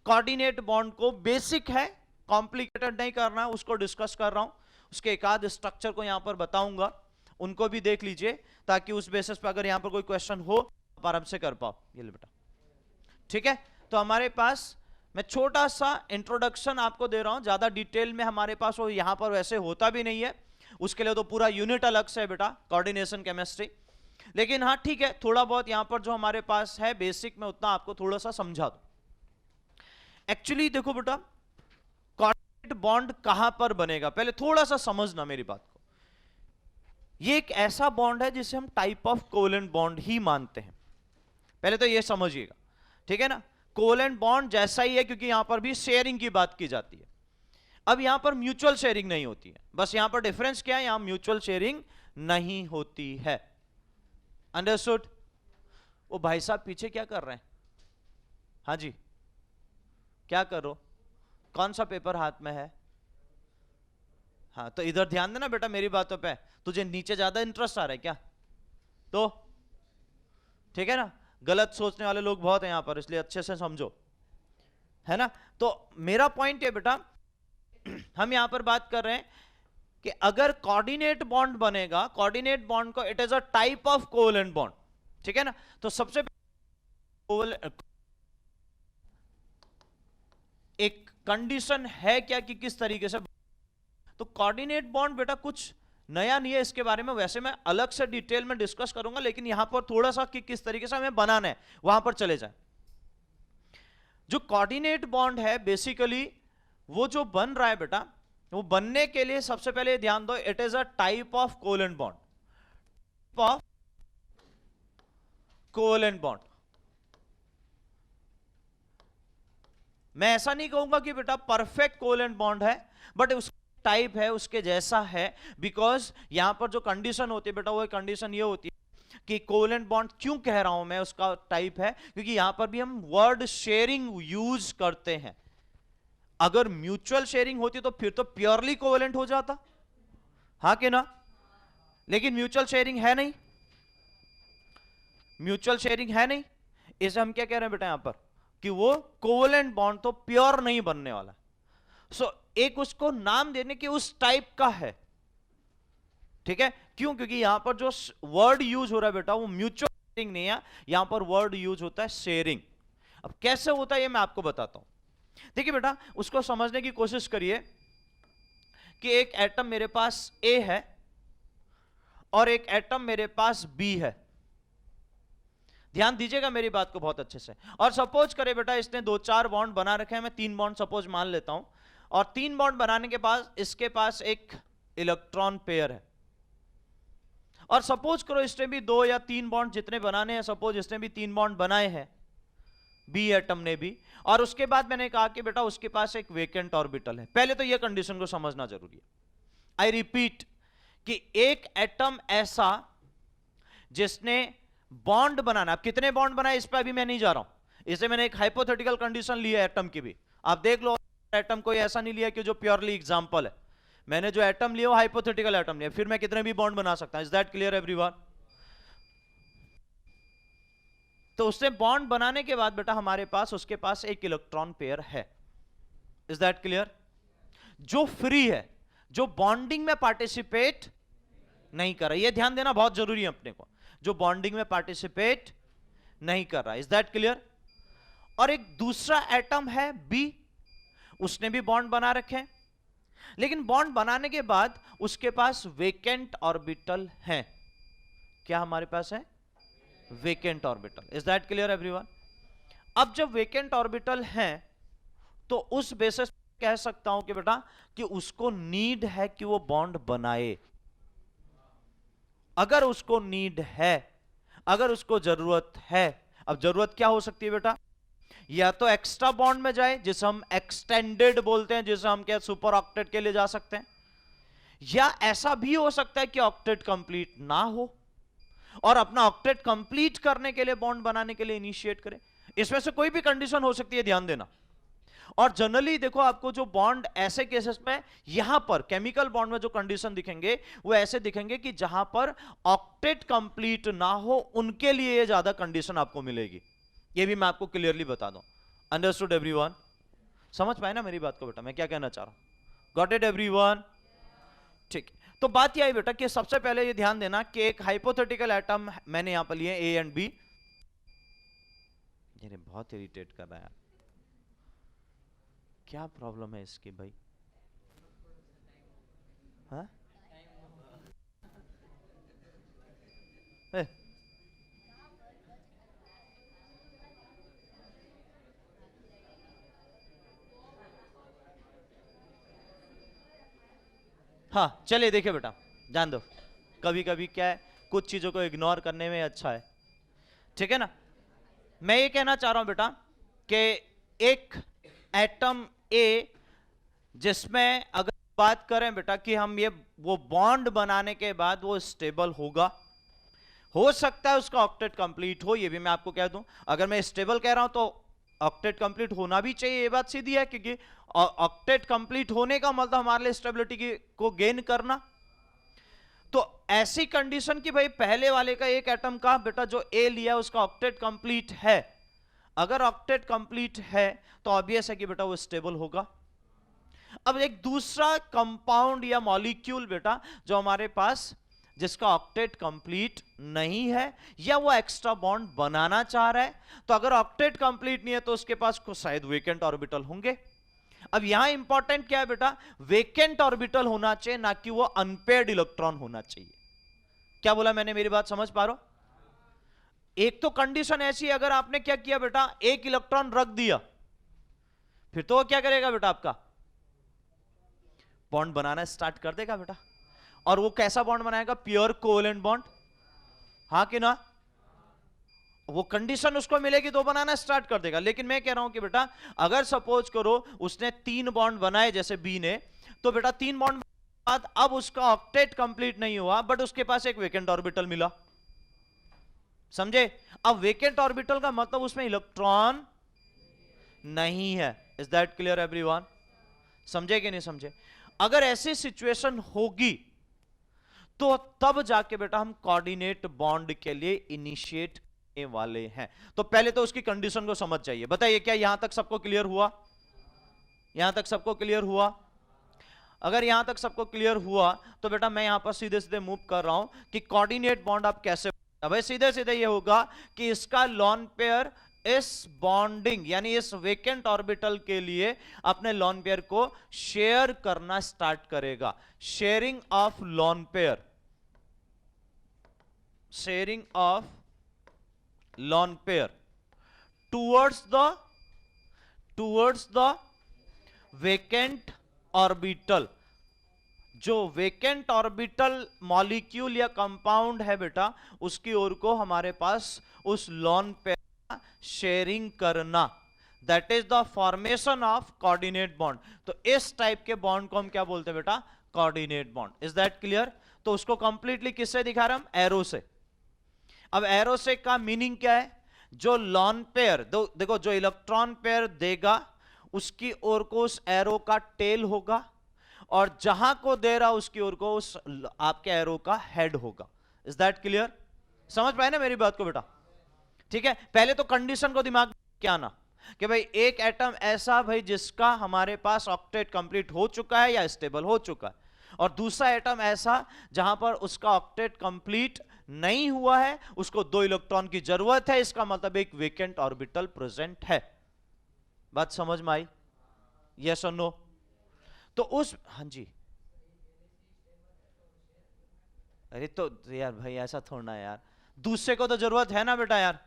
कोऑर्डिनेट बॉन्ड को, बेसिक है, कॉम्प्लिकेटेड नहीं करना है, उसको डिस्कस कर रहा हूं। उसके एक आध स्ट्रक्चर को यहां पर बताऊंगा, उनको भी देख लीजिए ताकि उस बेसिस पर अगर यहां पर कोई क्वेश्चन हो आप आराम से कर पाओ। ये ले बेटा, ठीक है? तो हमारे पास मैं छोटा सा इंट्रोडक्शन आपको दे रहा हूं, ज्यादा डिटेल में हमारे पास वो यहां पर वैसे होता भी नहीं है, उसके लिए तो पूरा यूनिट अलग से है बेटा, कोऑर्डिनेशन केमिस्ट्री। लेकिन हाँ ठीक है, थोड़ा बहुत यहां पर जो हमारे पास है बेसिक में उतना आपको थोड़ा सा समझा दो। एक्चुअली देखो बेटा, कोऑर्डिनेट बॉन्ड कहां पर बनेगा पहले थोड़ा सा समझना मेरी बात को। ये एक ऐसा बॉन्ड है जिसे हम टाइप ऑफ कोवेलेंट बॉन्ड ही मानते हैं, पहले तो ये समझिएगा, ठीक है ना? कोवेलेंट बॉन्ड जैसा ही है, क्योंकि यहां पर भी शेयरिंग की बात की जाती है। अब यहां पर म्यूचुअल शेयरिंग नहीं होती है, बस यहां पर डिफरेंस क्या है, यहां म्यूचुअल शेयरिंग नहीं होती है। अंडरस्टूड? वो भाई साहब पीछे क्या कर रहे हैं? हाँ जी, क्या करो? कौन सा पेपर हाथ में है? हाँ तो इधर ध्यान देना बेटा मेरी बातों पे। तुझे नीचे ज्यादा इंटरेस्ट आ रहा है क्या? तो ठीक है ना, गलत सोचने वाले लोग बहुत हैं यहां पर, इसलिए अच्छे से समझो, है ना? तो मेरा पॉइंट है बेटा, हम यहां पर बात कर रहे हैं कि अगर कोऑर्डिनेट बॉन्ड बनेगा, कोऑर्डिनेट बॉन्ड को it is a type of covalent bond, ठीक है ना। तो सबसे एक कंडीशन है क्या कि किस तरीके से, तो कोऑर्डिनेट बॉन्ड बेटा कुछ नया नहीं है, इसके बारे में वैसे मैं अलग से डिटेल में डिस्कस करूंगा, लेकिन यहां पर थोड़ा सा कि किस तरीके से हमें बनाना है वहां पर चले जाए। जो कोऑर्डिनेट बॉन्ड है बेसिकली वो जो बन रहा है बेटा, वो बनने के लिए सबसे पहले ध्यान दो, it is a type of covalent bond, of covalent bond. मैं ऐसा नहीं कहूंगा कि बेटा परफेक्ट कोवेलेंट बॉन्ड है, बट उस टाइप है, उसके जैसा है, बिकॉज यहां पर जो कंडीशन होती है बेटा, वो कंडीशन ये होती है कि कोवेलेंट बॉन्ड क्यों कह रहा हूं मैं उसका टाइप है, क्योंकि यहां पर भी हम वर्ड शेयरिंग यूज करते हैं। अगर म्यूचुअल शेयरिंग होती तो फिर तो प्योरली कोवेलेंट हो जाता, हाँ कि ना, लेकिन म्यूचुअल शेयरिंग है नहीं, म्यूचुअल शेयरिंग है नहीं, इसे हम क्या कह रहे हैं बेटा यहां पर कि वो कोवेलेंट बॉन्ड तो प्योर नहीं बनने वाला। सो एक उसको नाम देने की उस टाइप का है, ठीक है। क्यों? क्योंकि यहां पर जो वर्ड यूज हो रहा है बेटा वो म्यूचुअल शेयरिंग नहीं है, यहां पर वर्ड यूज होता है शेयरिंग। अब कैसे होता है ये मैं आपको बताता हूं। देखिए बेटा, उसको समझने की कोशिश करिए कि एक एटम मेरे पास ए है और एक एटम मेरे पास बी है। ध्यान दीजिएगा मेरी बात को बहुत अच्छे से। और सपोज करे बेटा इसने 2-4 बॉन्ड बना रखे हैं, मैं 3 बॉन्ड सपोज मान लेता हूं, और 3 बॉन्ड बनाने के बाद इसके पास एक इलेक्ट्रॉन पेयर है। और सपोज करो इसने भी 2 या 3 बॉन्ड जितने बनाने हैं, सपोज इसने भी 3 बॉन्ड बनाए हैं, बी एटम ने भी, और उसके बाद मैंने कहा कि बेटा उसके पास एक वेकेंट ऑर्बिटल है। पहले तो यह कंडीशन को समझना जरूरी है। आई रिपीट कि एक एटम ऐसा जिसने बॉन्ड बनाना, अब कितने बॉन्ड बनाए इस पर अभी मैं नहीं जा रहा हूं, इसे मैंने एक हाइपोथेटिकल कंडीशन ली है एटम की भी, आप देख लो। एटम कोई ऐसा नहीं लिया कि जो प्योरली एग्जांपल है, मैंने जो एटम लिया वो हाइपोथेटिकल एटम लिया, फिर मैं कितने भी बॉन्ड बना सकता हूं। Is that clear everyone? तो उससे बॉन्ड बनाने के बाद बेटा हमारे पास उसके पास एक इलेक्ट्रॉन पेयर है। Is that clear? जो फ्री है, जो बॉन्डिंग में पार्टिसिपेट नहीं कर रहा, यह ध्यान देना बहुत जरूरी है अपने को, जो बॉन्डिंग में पार्टिसिपेट नहीं कर रहा। Is that clear? और एक दूसरा एटम है बी, उसने भी बॉन्ड बना रखे, लेकिन बॉन्ड बनाने के बाद उसके पास वेकेंट ऑर्बिटल है। क्या हमारे पास है? Vacant orbital. Is that clear everyone? अब जब वेकेंट ऑर्बिटल है तो उस बेसिस कह सकता हूं कि बेटा कि उसको नीड है कि वो बॉन्ड बनाए। अगर उसको नीड है, अगर उसको जरूरत है, अब जरूरत क्या हो सकती है बेटा, या तो एक्स्ट्रा बॉन्ड में जाए जिसे हम एक्सटेंडेड बोलते हैं, जिसे हम क्या सुपर ऑक्टेट के लिए जा सकते हैं, या ऐसा भी हो सकता है कि ऑक्टेट कंप्लीट ना हो और अपना ऑक्टेट कंप्लीट करने के लिए बॉन्ड बनाने के लिए इनिशिएट करें। इसमें से कोई भी कंडीशन हो सकती है, ध्यान देना। और जनरली देखो आपको जो बॉन्ड ऐसे केसेस में यहां पर केमिकल बॉन्ड में जो कंडीशन दिखेंगे वो ऐसे दिखेंगे कि जहां पर ऑक्टेट कंप्लीट ना हो उनके लिए ये ज्यादा कंडीशन आपको मिलेगी। ये भी मैं आपको क्लियरली बता दूं। Understood everyone? समझ पाए ना मेरी बात को बेटा, मैं क्या कहना चाह रहा हूं? Got it everyone? ठीक। तो बात यह है बेटा कि सबसे पहले ये ध्यान देना कि एक हाइपोथेटिकल एटम मैंने यहां पर लिए ए एंड बी। ये बहुत इरिटेट कर रहा है, क्या प्रॉब्लम है इसकी भाई? हाँ? हाँ चलिए देखिए बेटा, जान दो, कभी कभी क्या है कुछ चीजों को इग्नोर करने में अच्छा है, ठीक है ना। मैं ये कहना चाह रहा हूं बेटा कि एक एटम ए जिसमें अगर बात करें बेटा कि हम ये वो बॉन्ड बनाने के बाद वो स्टेबल होगा, हो सकता है उसका ऑक्टेट कंप्लीट हो, ये भी मैं आपको कह दूं। अगर मैं स्टेबल कह रहा हूं तो ऑक्टेट कंप्लीट होना भी चाहिए, ये बात सीधी है, क्योंकि ऑक्टेट कंप्लीट होने का मतलब हमारे लिए स्टेबिलिटी को गेन करना। तो ऐसी कंडीशन कि भाई पहले वाले का एक एटम का बेटा जो ए लिया उसका ऑक्टेट कंप्लीट है, अगर ऑक्टेट कंप्लीट है तो ऑब्वियस है कि बेटा वो स्टेबल होगा। अब एक दूसरा कंपाउंड या मॉलिक्यूल बेटा जो हमारे पास जिसका ऑक्टेट कंप्लीट नहीं है या वो एक्स्ट्रा बॉन्ड बनाना चाह रहा है, तो अगर ऑक्टेट कंप्लीट नहीं है तो उसके पास कुछ शायद वेकेंट ऑर्बिटल होंगे। अब यहां इंपॉर्टेंट क्या है बेटा, वेकेंट ऑर्बिटल होना चाहिए, ना कि वो अनपेयर्ड इलेक्ट्रॉन होना चाहिए। क्या बोला मैंने, मेरी बात समझ पा रहे हो? एक तो कंडीशन ऐसी है, अगर आपने क्या किया बेटा, एक इलेक्ट्रॉन रख दिया, फिर तो वो क्या करेगा बेटा, आपका बॉन्ड बनाना स्टार्ट कर देगा बेटा। और वो कैसा बॉन्ड बनाएगा, प्योर कोवेलेंट बॉन्ड, हाँ कि ना? वो कंडीशन उसको मिलेगी तो बनाना स्टार्ट कर देगा। लेकिन मैं कह रहा हूं कि बेटा अगर सपोज करो उसने 3 बॉन्ड बनाए जैसे बी ने, तो बेटा 3 बॉन्ड बाद अब उसका ऑक्टेट कंप्लीट नहीं हुआ, बट उसके पास एक वेकेंट ऑर्बिटल मिला, समझे? अब वेकेंट ऑर्बिटल का मतलब उसमें इलेक्ट्रॉन नहीं है। Is that clear everyone? समझे कि नहीं समझे? अगर ऐसी सिचुएशन होगी तो तब जाके बेटा हम कोऑर्डिनेट बॉन्ड के लिए इनिशिएट करने वाले हैं। तो पहले तो उसकी कंडीशन को समझ जाइए। बताइए क्या यहां तक सबको क्लियर हुआ? यहां तक सबको क्लियर हुआ? अगर यहां तक सबको क्लियर हुआ तो बेटा मैं यहां पर सीधे सीधे मूव कर रहा हूं कि कोऑर्डिनेट बॉन्ड आप कैसे, भाई सीधे सीधे ये होगा कि इसका लॉन पेयर इस बॉन्डिंग यानी इस वेकेंट ऑर्बिटल के लिए अपने लॉन पेयर को शेयर करना स्टार्ट करेगा। Sharing of lone pair, sharing of lone pair towards the vacant orbital. जो वेकेंट ऑर्बिटल मॉलिक्यूल या कंपाउंड है बेटा, उसकी ओर को हमारे पास उस लॉन पेयर शेयरिंग करना, that is the formation of coordinate bond. तो इस टाइप के बॉन्ड को हम क्या बोलते हैं बेटा, coordinate bond. Is that clear? तो उसको कंप्लीटली किससे दिखा रहे हम, एरो से। अब एरो से का मीनिंग क्या है, जो लॉन पेयर देखो जो इलेक्ट्रॉन पेयर देगा उसकी ओर को उस एरो का टेल होगा, और जहां को दे रहा उसकी ओर को उस आपके एरो का हेड होगा। Is that clear? समझ पाए ना मेरी बात को बेटा? ठीक है, पहले तो कंडीशन को दिमाग में क्या आना कि भाई एक एटम ऐसा भाई जिसका हमारे पास ऑक्टेट कंप्लीट हो चुका है या स्टेबल हो चुका है, और दूसरा एटम ऐसा जहां पर उसका ऑक्टेट कंप्लीट नहीं हुआ है, उसको 2 इलेक्ट्रॉन की जरूरत है, इसका मतलब एक वेकेंट ऑर्बिटल प्रेजेंट है। बात समझ में आई? यस और नो? तो उस, हाँ जी, अरे तो यार भाई ऐसा थोड़ा यार, दूसरे को तो जरूरत है ना बेटा यार।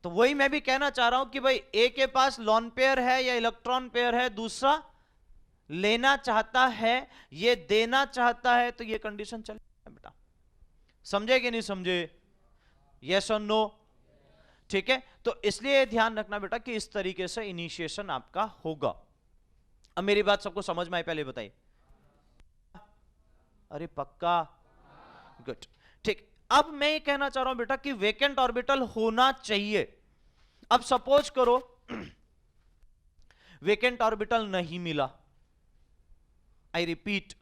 तो वही मैं भी कहना चाह रहा हूं कि भाई ए के पास लॉन पेयर है या इलेक्ट्रॉन पेयर है, दूसरा लेना चाहता है, ये देना चाहता है, तो ये कंडीशन चलेगा बेटा। समझे कि नहीं समझे? यस और नो? ठीक है, तो इसलिए ध्यान रखना बेटा कि इस तरीके से इनिशिएशन आपका होगा। अब मेरी बात सबको समझ में आई? पहले बताइए। अरे पक्का? गुड, ठीक। अब मैं ये कहना चाह रहा हूं बेटा कि वेकेंट ऑर्बिटल होना चाहिए। अब सपोज करो वेकेंट ऑर्बिटल नहीं मिला, आई रिपीट,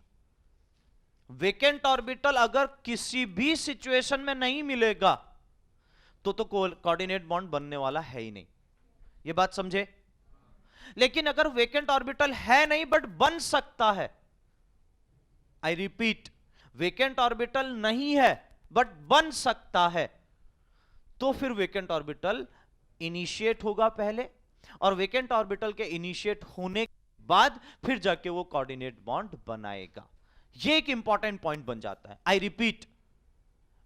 वेकेंट ऑर्बिटल अगर किसी भी सिचुएशन में नहीं मिलेगा तो कोऑर्डिनेट बॉन्ड बनने वाला है ही नहीं। ये बात समझे? लेकिन अगर वेकेंट ऑर्बिटल है नहीं बट बन सकता है, आई रिपीट, वेकेंट ऑर्बिटल नहीं है बट बन सकता है, तो फिर वेकेंट ऑर्बिटल इनिशिएट होगा पहले, और वेकेंट ऑर्बिटल के इनिशिएट होने के बाद फिर जाके वो कोऑर्डिनेट बॉन्ड बनाएगा। ये एक इंपॉर्टेंट पॉइंट बन जाता है। आई रिपीट,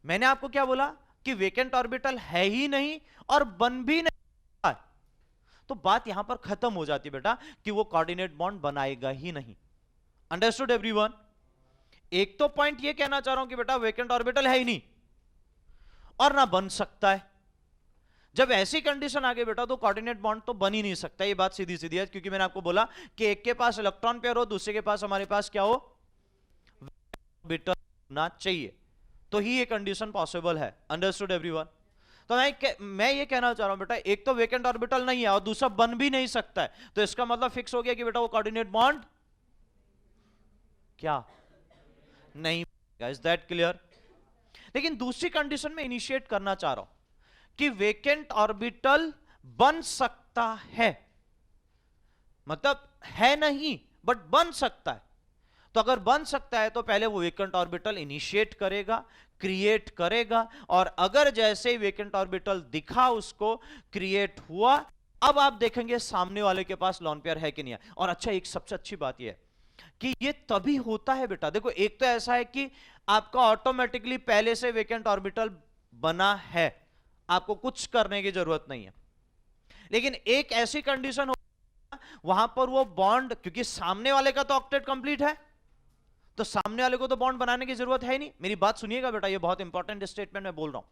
मैंने आपको क्या बोला कि वेकेंट ऑर्बिटल है ही नहीं और बन भी नहीं, तो बात यहां पर खत्म हो जाती है बेटा कि वो कोऑर्डिनेट बॉन्ड बनाएगा ही नहीं। Understood everyone? एक तो पॉइंट ये कहना चाह रहा हूं कि बेटा वेकेंट ऑर्बिटल है ही नहीं और ना बन सकता है। जब ऐसी कंडीशन आ गई बेटा तो कोऑर्डिनेट बॉन्ड तो बन ही नहीं सकता। ये बात सीधी सीधी है, क्योंकि मैंने आपको बोला कि एक के पास इलेक्ट्रॉन पेयर हो, दूसरे के पास हमारे पास क्या हो, ऑर्बिटल होना चाहिए, तो ही ये कंडीशन पॉसिबल है। Understood everyone? तो मैं ये कहना चाह रहा हूं बेटा, एक तो वेकेंट ऑर्बिटल नहीं है और दूसरा बन भी नहीं सकता है, तो इसका मतलब फिक्स हो गया कि बेटा वो कोऑर्डिनेट बॉन्ड क्या नहीं। Is that clear? लेकिन दूसरी कंडीशन में इनिशिएट करना चाह रहा हूं कि वेकेंट ऑर्बिटल बन सकता है, मतलब है नहीं बट बन सकता है। तो अगर बन सकता है तो पहले वो वेकेंट ऑर्बिटल इनिशिएट करेगा, क्रिएट करेगा, और अगर जैसे ही वेकेंट ऑर्बिटल दिखा उसको, क्रिएट हुआ, अब आप देखेंगे सामने वाले के पास लोन पेयर है कि नहीं है। और अच्छा, एक सबसे अच्छी बात यह है कि ये तभी होता है बेटा, देखो एक तो ऐसा है कि आपका ऑटोमेटिकली पहले से वेकेंट ऑर्बिटल बना है, आपको कुछ करने की जरूरत नहीं है। लेकिन एक ऐसी कंडीशन हो वहां पर वो बॉन्ड, क्योंकि सामने वाले का तो ऑक्टेट कंप्लीट है, तो सामने वाले को तो बॉन्ड बनाने की जरूरत है ही नहीं। मेरी बात सुनिएगा बेटा, ये बहुत इंपॉर्टेंट स्टेटमेंट मैं बोल रहा हूं,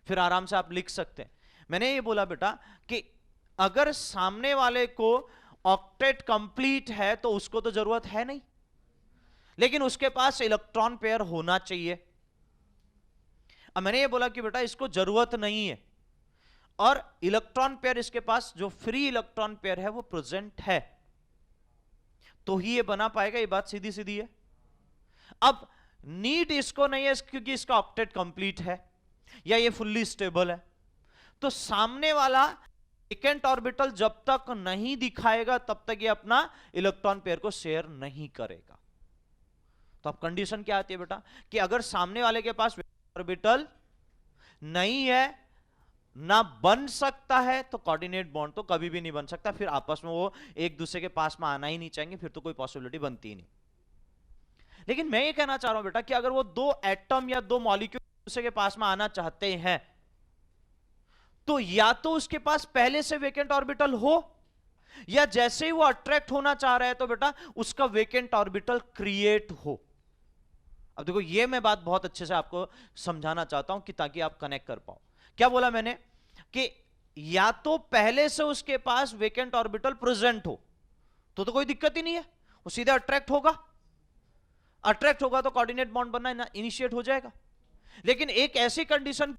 फिर आराम से आप लिख सकते हैं। मैंने ये बोला बेटा कि अगर सामने वाले को ऑक्टेट कंप्लीट है तो उसको तो जरूरत है नहीं, लेकिन उसके पास इलेक्ट्रॉन पेयर होना चाहिए। अब मैंने ये बोला कि बेटा इसको जरूरत नहीं है, और इलेक्ट्रॉन पेयर इसके पास जो फ्री इलेक्ट्रॉन पेयर है वो प्रेजेंट है, तो ही ये बना पाएगा। ये बात सीधी सीधी है। अब नीड इसको नहीं है क्योंकि इसका ऑक्टेट कंप्लीट है या ये फुल्ली स्टेबल है, तो सामने वाला वेकेंट ऑर्बिटल जब तक नहीं दिखाएगा तब तक ये अपना इलेक्ट्रॉन पेयर को शेयर नहीं करेगा। तो अब कंडीशन क्या आती है बेटा कि अगर सामने वाले के पास ऑर्बिटल नहीं है, ना बन सकता है, तो कोऑर्डिनेट बॉन्ड तो कभी भी नहीं बन सकता, फिर आपस में वो एक दूसरे के पास में आना ही नहीं चाहेंगे, फिर तो कोई पॉसिबिलिटी बनती ही नहीं। लेकिन मैं ये कहना चाह रहा हूं बेटा कि अगर वो दो एटम या दो मॉलिक्यूल दूसरे के पास में आना चाहते हैं, तो या तो उसके पास पहले से वेकेंट ऑर्बिटल हो, या जैसे ही वो अट्रैक्ट होना चाह रहा है तो बेटा उसका वेकेंट ऑर्बिटल क्रिएट हो। अब देखो ये मैं बात बहुत अच्छे से आपको समझाना चाहता हूं कि ताकि आप कनेक्ट कर पाओ। क्या बोला मैंने कि या तो पहले से उसके पास वेकेंट ऑर्बिटल प्रेजेंट हो तो कोई दिक्कत ही नहीं है, वो सीधे अट्रैक्ट होगा, अट्रैक्ट होगा तो कोऑर्डिनेट बॉन्ड बनना इनिशिएट हो जाएगा। लेकिन एक ऐसी कंडीशन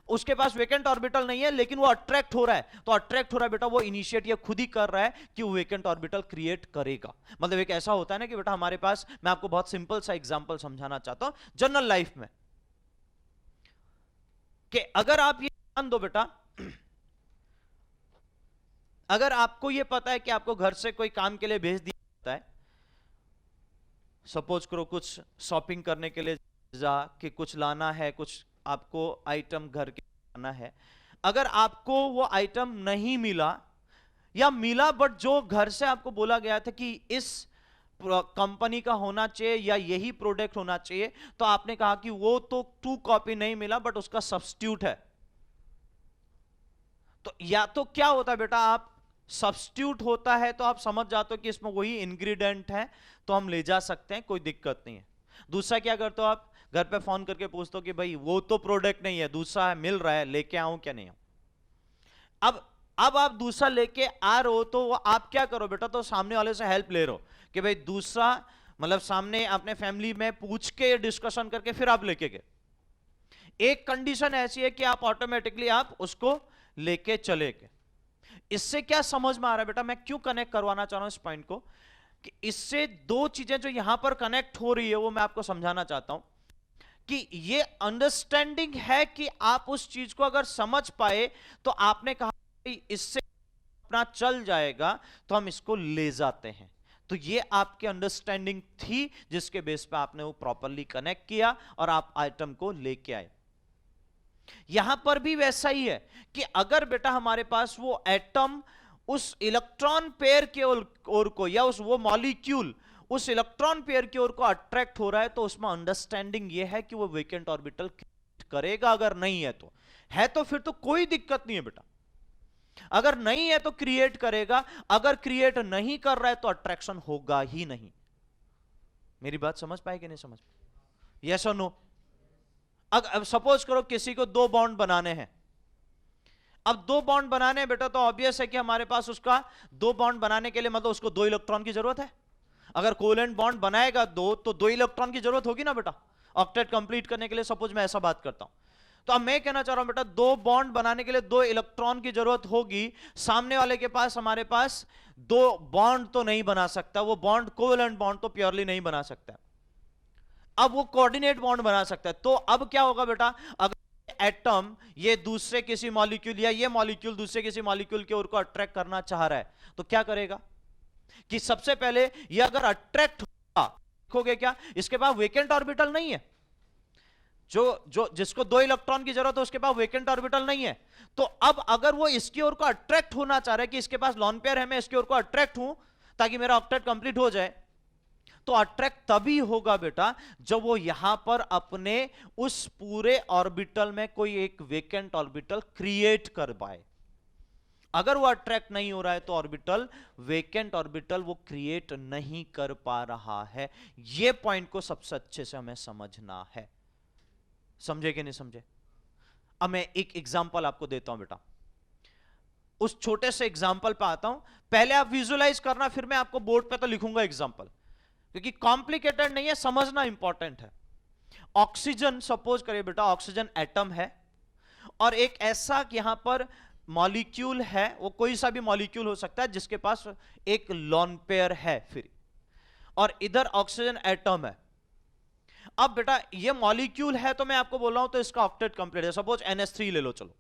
उसके पास वेकेंट ऑर्बिटल नहीं है लेकिन वो अट्रैक्ट हो रहा है, तो अट्रैक्ट हो रहा है बेटा वो इनिशिएट ये खुद ही कर रहा है कि वो वेकेंट ऑर्बिटल क्रिएट करेगा। मतलब एक ऐसा होता है ना कि बेटा हमारे पास, मैं आपको बहुत सिंपल सा एग्जांपल समझाना चाहता हूं जनरल लाइफ में, कि अगर आप ये ध्यान दो बेटा, अगर आपको ये पता है कि आपको घर से कोई काम के लिए भेज दिया जाता है, सपोज करो कुछ शॉपिंग करने के लिए जा कि कुछ लाना है, कुछ आपको आइटम घर के लाना है, अगर आपको वो आइटम नहीं मिला या मिला बट जो घर से आपको बोला गया था कि इस कंपनी का होना चाहिए या यही प्रोडक्ट होना चाहिए, तो आपने कहा कि वो तो 2 कॉपी नहीं मिला बट उसका सब्स्टिट्यूट है, तो या तो क्या होता है बेटा, आप सब्स्टिट्यूट होता है तो आप समझ जाते हो कि इसमें वही इंग्रेडिएंट है तो हम ले जा सकते हैं, कोई दिक्कत नहीं है। दूसरा क्या करते हो, आप घर पे फोन करके पूछते हो कि भाई वो तो प्रोडक्ट नहीं है, दूसरा है, मिल रहा है, लेके आऊं क्या नहीं आऊं। अब आप दूसरा लेके आ रहे हो तो आप क्या करो बेटा, तो सामने वाले से हेल्प ले रहे हो कि भाई दूसरा, मतलब सामने अपने फैमिली में पूछ के डिस्कशन करके फिर आप लेके गए। एक कंडीशन ऐसी है कि आप ऑटोमेटिकली आप उसको लेके चले गए। इससे क्या समझ में आ रहा है बेटा, मैं क्यों कनेक्ट करवाना चाह रहा हूं इस पॉइंट को, कि इससे दो चीजें जो यहां पर कनेक्ट हो रही है वो मैं आपको समझाना चाहता हूं कि ये अंडरस्टैंडिंग है कि आप उस चीज को अगर समझ पाए तो आपने कहा इससे अपना चल जाएगा तो हम इसको ले जाते हैं, तो ये आपकी अंडरस्टैंडिंग थी जिसके बेस पे आपने वो प्रॉपरली कनेक्ट किया और आप आइटम को लेके आए। यहां पर भी वैसा ही है कि अगर बेटा हमारे पास वो एटम उस इलेक्ट्रॉन पेयर के ओर को या उस वो मॉलिक्यूल उस इलेक्ट्रॉन पेयर की ओर को अट्रैक्ट हो रहा है, तो उसमें अंडरस्टैंडिंग ये है कि वो वेकेंट ऑर्बिटल करेगा, अगर नहीं है तो फिर तो कोई दिक्कत नहीं है बेटा, अगर नहीं है तो क्रिएट करेगा, अगर क्रिएट नहीं कर रहा है तो अट्रैक्शन होगा ही नहीं। मेरी बात समझ पाए कि नहीं समझ पाए, यस और नो। अब सपोज करो किसी को 2 बॉन्ड बनाने हैं, अब 2 बॉन्ड बनाने हैं बेटा, तो ऑब्वियस है कि हमारे पास उसका 2 बॉन्ड बनाने के लिए मतलब उसको 2 इलेक्ट्रॉन की जरूरत है। अगर कोवेलेंट बॉन्ड बनाएगा 2 तो 2 इलेक्ट्रॉन की जरूरत होगी ना बेटा, ऑक्टेट कंप्लीट करने के लिए। सपोज मैं ऐसा बात करता हूं, तो अब मैं कहना चाह रहा हूं बेटा 2 बॉन्ड बनाने के लिए 2 इलेक्ट्रॉन की जरूरत होगी। सामने वाले के पास हमारे पास 2 बॉन्ड तो नहीं बना सकता, वो बॉन्ड कोवेलेंट बॉन्ड तो प्योरली नहीं बना सकता, अब वो कोऑर्डिनेट बॉन्ड बना सकता है। तो अब क्या होगा बेटा, अगर एटम ये दूसरे किसी मॉलिक्यूल या ये मॉलिक्यूल दूसरे किसी मॉलिक्यूल की ओर को अट्रैक्ट करना चाह रहा है तो क्या करेगा, कि सबसे पहले ये अगर अट्रैक्ट होगा, देखोगे क्या इसके पास वेकेंट ऑर्बिटल नहीं है, जो जिसको 2 इलेक्ट्रॉन की जरूरत है उसके पास वेकेंट ऑर्बिटल नहीं है। तो अब अगर वो इसकी ओर को अट्रैक्ट होना चाह रहा है कि इसके पास लॉन पेयर है, मैं इसकी ओर को अट्रैक्ट हूं ताकि मेरा ऑक्टेट कंप्लीट हो जाए, तो अट्रैक्ट तभी होगा बेटा जब वो यहां पर अपने उस पूरे ऑर्बिटल में कोई एक वेकेंट ऑर्बिटल क्रिएट कर पाए। अगर वो अट्रैक्ट नहीं हो रहा है तो ऑर्बिटल, वेकेंट ऑर्बिटल वो क्रिएट नहीं कर पा रहा है। ये पॉइंट को सबसे अच्छे से हमें समझना है। समझे कि नहीं समझे? अब मैं एक एग्जांपल आपको देता हूं बेटा, उस छोटे से एग्जांपल पे आता हूं। पहले आप विजुअलाइज करना, फिर मैं आपको बोर्ड पे तो लिखूंगा एग्जांपल, क्योंकि कॉम्प्लिकेटेड नहीं है, समझना इंपॉर्टेंट है। ऑक्सीजन, सपोज करिए बेटा ऑक्सीजन एटम है और एक ऐसा यहां पर मॉलिक्यूल है, वो कोई सा भी मॉलिक्यूल हो सकता है जिसके पास एक लॉन पेयर है फ्री, और इधर ऑक्सीजन एटम है। अब बेटा ये मॉलिक्यूल है तो मैं आपको बोल रहा हूं तो इसका ऑक्टेट कंप्लीट है। सपोज NH3 ले लो, चलो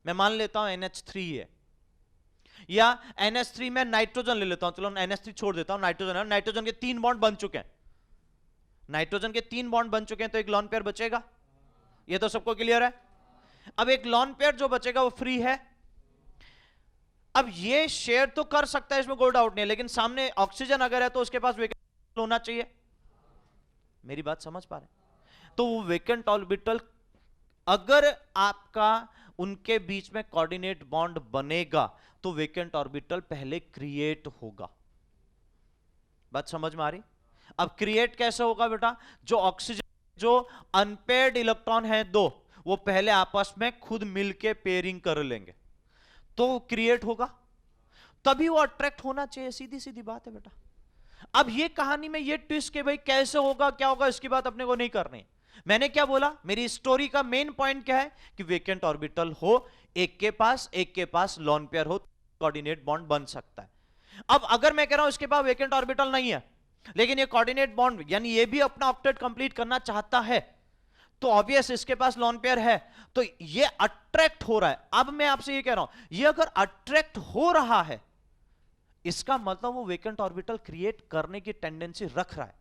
मैं मान लेता हूं NH3 है, या NH3 में नाइट्रोजन ले लेता हूं, चलो NH3 छोड़ देता हूं, नाइट्रोजन है, नाइट्रोजन के 3 बॉन्ड बन चुके हैं, नाइट्रोजन के 3 बॉन्ड बन चुके हैं, तो एक लॉन पेयर बचेगा। ये तो सबको क्लियर है। अब एक लॉन पेयर जो बचेगा वो फ्री है। अब ये शेयर तो कर सकता है, इसमें कोई डाउट नहीं है, लेकिन सामने ऑक्सीजन अगर है तो उसके पास वेकेंट होना चाहिए। मेरी बात समझ पा रहे? तो वो वेकेंट ऑर्बिटल अगर आपका उनके बीच में कोऑर्डिनेट बॉन्ड बनेगा तो वेकेंट ऑर्बिटल पहले क्रिएट होगा। बात समझ में आ रही? अब क्रिएट कैसे होगा बेटा? जो ऑक्सीजन, जो अनपेयर्ड इलेक्ट्रॉन है 2, वो पहले आपस में खुद मिलके पेयरिंग कर लेंगे तो क्रिएट होगा, तभी वो अट्रैक्ट होना चाहिए। सीधी सीधी बात है बेटा। अब ये कहानी में ये ट्विस्ट के भाई कैसे होगा क्या होगा इसकी बात अपने को नहीं करनी। मैंने क्या बोला, मेरी स्टोरी का मेन पॉइंट क्या है कि वेकेंट ऑर्बिटल हो, एक के पास लॉन पेयर हो, कोऑर्डिनेट बॉन्ड बन सकता है। अब अगर मैं कह रहा हूं इसके पास वेकेंट ऑर्बिटल नहीं है लेकिन ये कोऑर्डिनेट बॉन्ड यानी ये भी अपना ऑक्टेट कंप्लीट करना चाहता है, तो ऑब्वियस इसके पास लॉन पेयर है, तो ये अट्रैक्ट हो रहा है। अब मैं आपसे ये कह रहा हूं, ये अगर अट्रैक्ट हो रहा है इसका मतलब वो वेकेंट ऑर्बिटल क्रिएट करने की टेंडेंसी रख रहा है,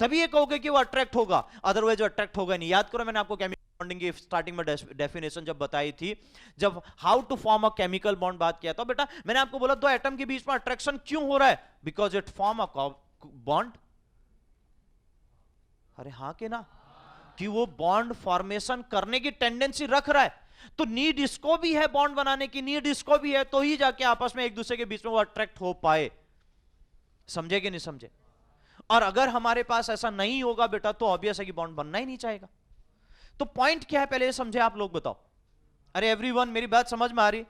तभी ये कहोगे कि वो अट्रैक्ट होगा, अदरवाइज अट्रैक्ट होगा नहीं। याद करो मैंने आपको केमिकल बॉन्डिंग की स्टार्टिंग में डेफिनेशन जब बताई थी, जब how to form a chemical bond बात किया था बेटा, मैंने आपको बोला 2 एटम के बीच में अट्रैक्शन क्यों हो रहा है, because it form a bond. अरे हां के ना, कि वो बॉन्ड फॉर्मेशन करने की टेंडेंसी रख रहा है, तो नीड इसको भी है, बॉन्ड बनाने की नीड इसको भी है, तो ही जाके आपस में एक दूसरे के बीच में वो अट्रैक्ट हो पाए। समझे कि नहीं समझे? और अगर हमारे पास ऐसा नहीं होगा बेटा तो ऑब्वियस है कि बॉन्ड बनना ही नहीं चाहेगा। तो पॉइंट क्या है पहले ये समझे आप लोग, बताओ। अरे एवरीवन मेरी बात समझ में आ रही?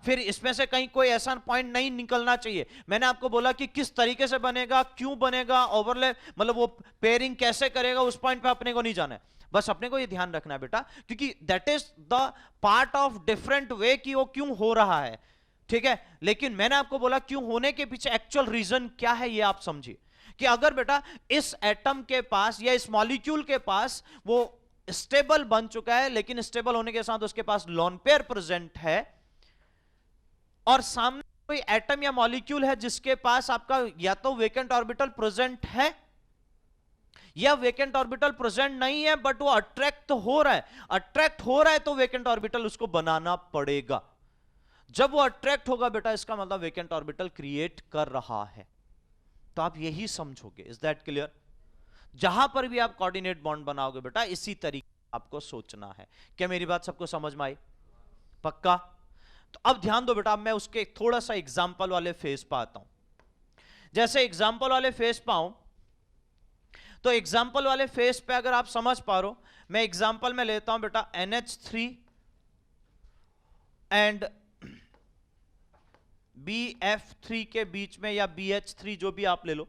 फिर इसमें से कहीं कोई ऐसा पॉइंट नहीं निकलना चाहिए। मैंने आपको बोला कि किस तरीके से बनेगा, क्यों बनेगा, ओवरलैप मतलब वो पेयरिंग कैसे करेगा, उस पॉइंट पे अपने को नहीं जाना है। बस अपने को ये ध्यान रखना है बेटा, क्योंकि that is the part of different way कि वो क्यों हो रहा है, ठीक है। लेकिन मैंने आपको बोला क्यों होने के पीछे एक्चुअल रीजन क्या है ये आप समझिए। कि अगर बेटा इस एटम के पास या इस मॉलिक्यूल के पास वो स्टेबल बन चुका है, लेकिन स्टेबल होने के साथ उसके पास लॉन पेयर प्रेजेंट है, और सामने कोई एटम या मॉलिक्यूल है जिसके पास आपका या तो वेकेंट ऑर्बिटल प्रेजेंट है या वेकेंट ऑर्बिटल प्रेजेंट नहीं है, बट वो अट्रैक्ट हो रहा है, अट्रैक्ट हो रहा है तो वेकेंट ऑर्बिटल उसको बनाना पड़ेगा। जब वो अट्रैक्ट होगा बेटा इसका मतलब वेकेंट ऑर्बिटल क्रिएट कर रहा है, तो आप यही समझोगे। Is that clear? जहां पर भी आप कोऑर्डिनेट बॉन्ड बनाओगे बेटा इसी तरीके आपको सोचना है। क्या मेरी बात सबको समझ में आई? पक्का? तो अब ध्यान दो बेटा, अब मैं उसके थोड़ा सा एग्जाम्पल वाले फेज पर आता हूं। जैसे एग्जाम्पल वाले फेज पर आऊं तो एग्जाम्पल वाले फेज पे अगर आप समझ पा रहे हो, मैं एग्जाम्पल में लेता हूं बेटा NH3 एंड BF3 के बीच में, या BH3 जो भी आप ले लो,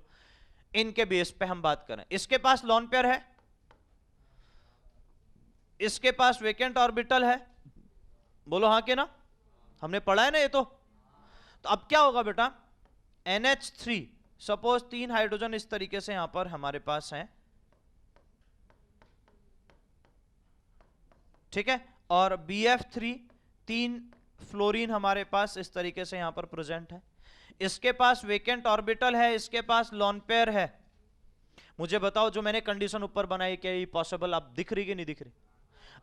इनके बेस पे हम बात करें। इसके पास लॉन पेयर है, इसके पास वेकेंट ऑर्बिटल है, बोलो हां के ना, हमने पढ़ा है ना ये तो अब क्या होगा बेटा, NH3 सपोज 3 हाइड्रोजन इस तरीके से यहां पर हमारे पास हैं, ठीक है, और BF3 3 फ्लोरीन हमारे पास इस तरीके से यहां पर प्रेजेंट है। इसके पास वेकेंट ऑर्बिटल है, इसके पास लोन पेयर है। मुझे बताओ जो मैंने कंडीशन ऊपर बनाई, क्या ये पॉसिबल आप दिख रही कि नहीं दिख रही?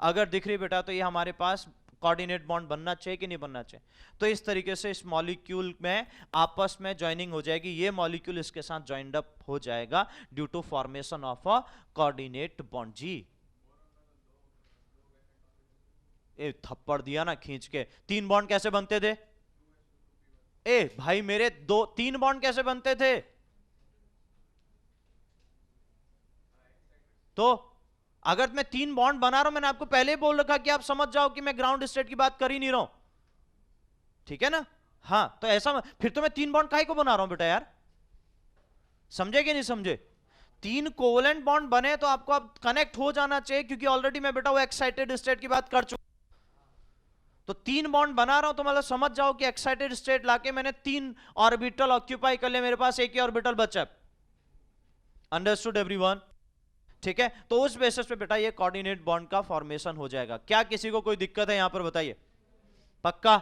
अगर दिख रही बेटा तो ये हमारे पास कोऑर्डिनेट बॉन्ड बनना चाहिए कि नहीं बनना चाहिए? तो इस तरीके से इस मॉलिक्यूल में आपस में ज्वाइनिंग हो जाएगी, ये मॉलिक्यूल इसके साथ ज्वाइंड अप हो जाएगा due to formation of a coordinate bond. जी ए थप्पड़ दिया ना खींच के। 3 बॉन्ड कैसे बनते थे? ए भाई मेरे 3 बॉन्ड कैसे बनते थे? तो अगर मैं 3 बॉन्ड बना रहा हूं, मैंने आपको पहले ही बोल रखा कि आप समझ जाओ कि मैं ग्राउंड स्टेट की बात कर ही नहीं रहा हूं, ठीक है ना? हाँ, तो ऐसा फिर तो मैं 3 बॉन्ड काहे को बना रहा हूं बेटा यार? समझे कि नहीं समझे? 3 कोवेलेंट बॉन्ड बने तो आपको अब कनेक्ट हो जाना चाहिए, क्योंकि ऑलरेडी मैं बेटा वो एक्साइटेड स्टेट की बात कर चुका। तो 3 बॉन्ड बना रहा हूं तो मतलब समझ जाओ कि एक्साइटेड स्टेट लाके मैंने 3 ऑर्बिटल ऑक्यूपाई कर लिया, मेरे पास एक ही ऑर्बिटल बचा। Understood everyone? ठीक है, तो उस बेसिस पे बेटा ये कोऑर्डिनेट बॉन्ड का फॉर्मेशन हो जाएगा। क्या किसी को कोई दिक्कत है यहां पर बताइए? पक्का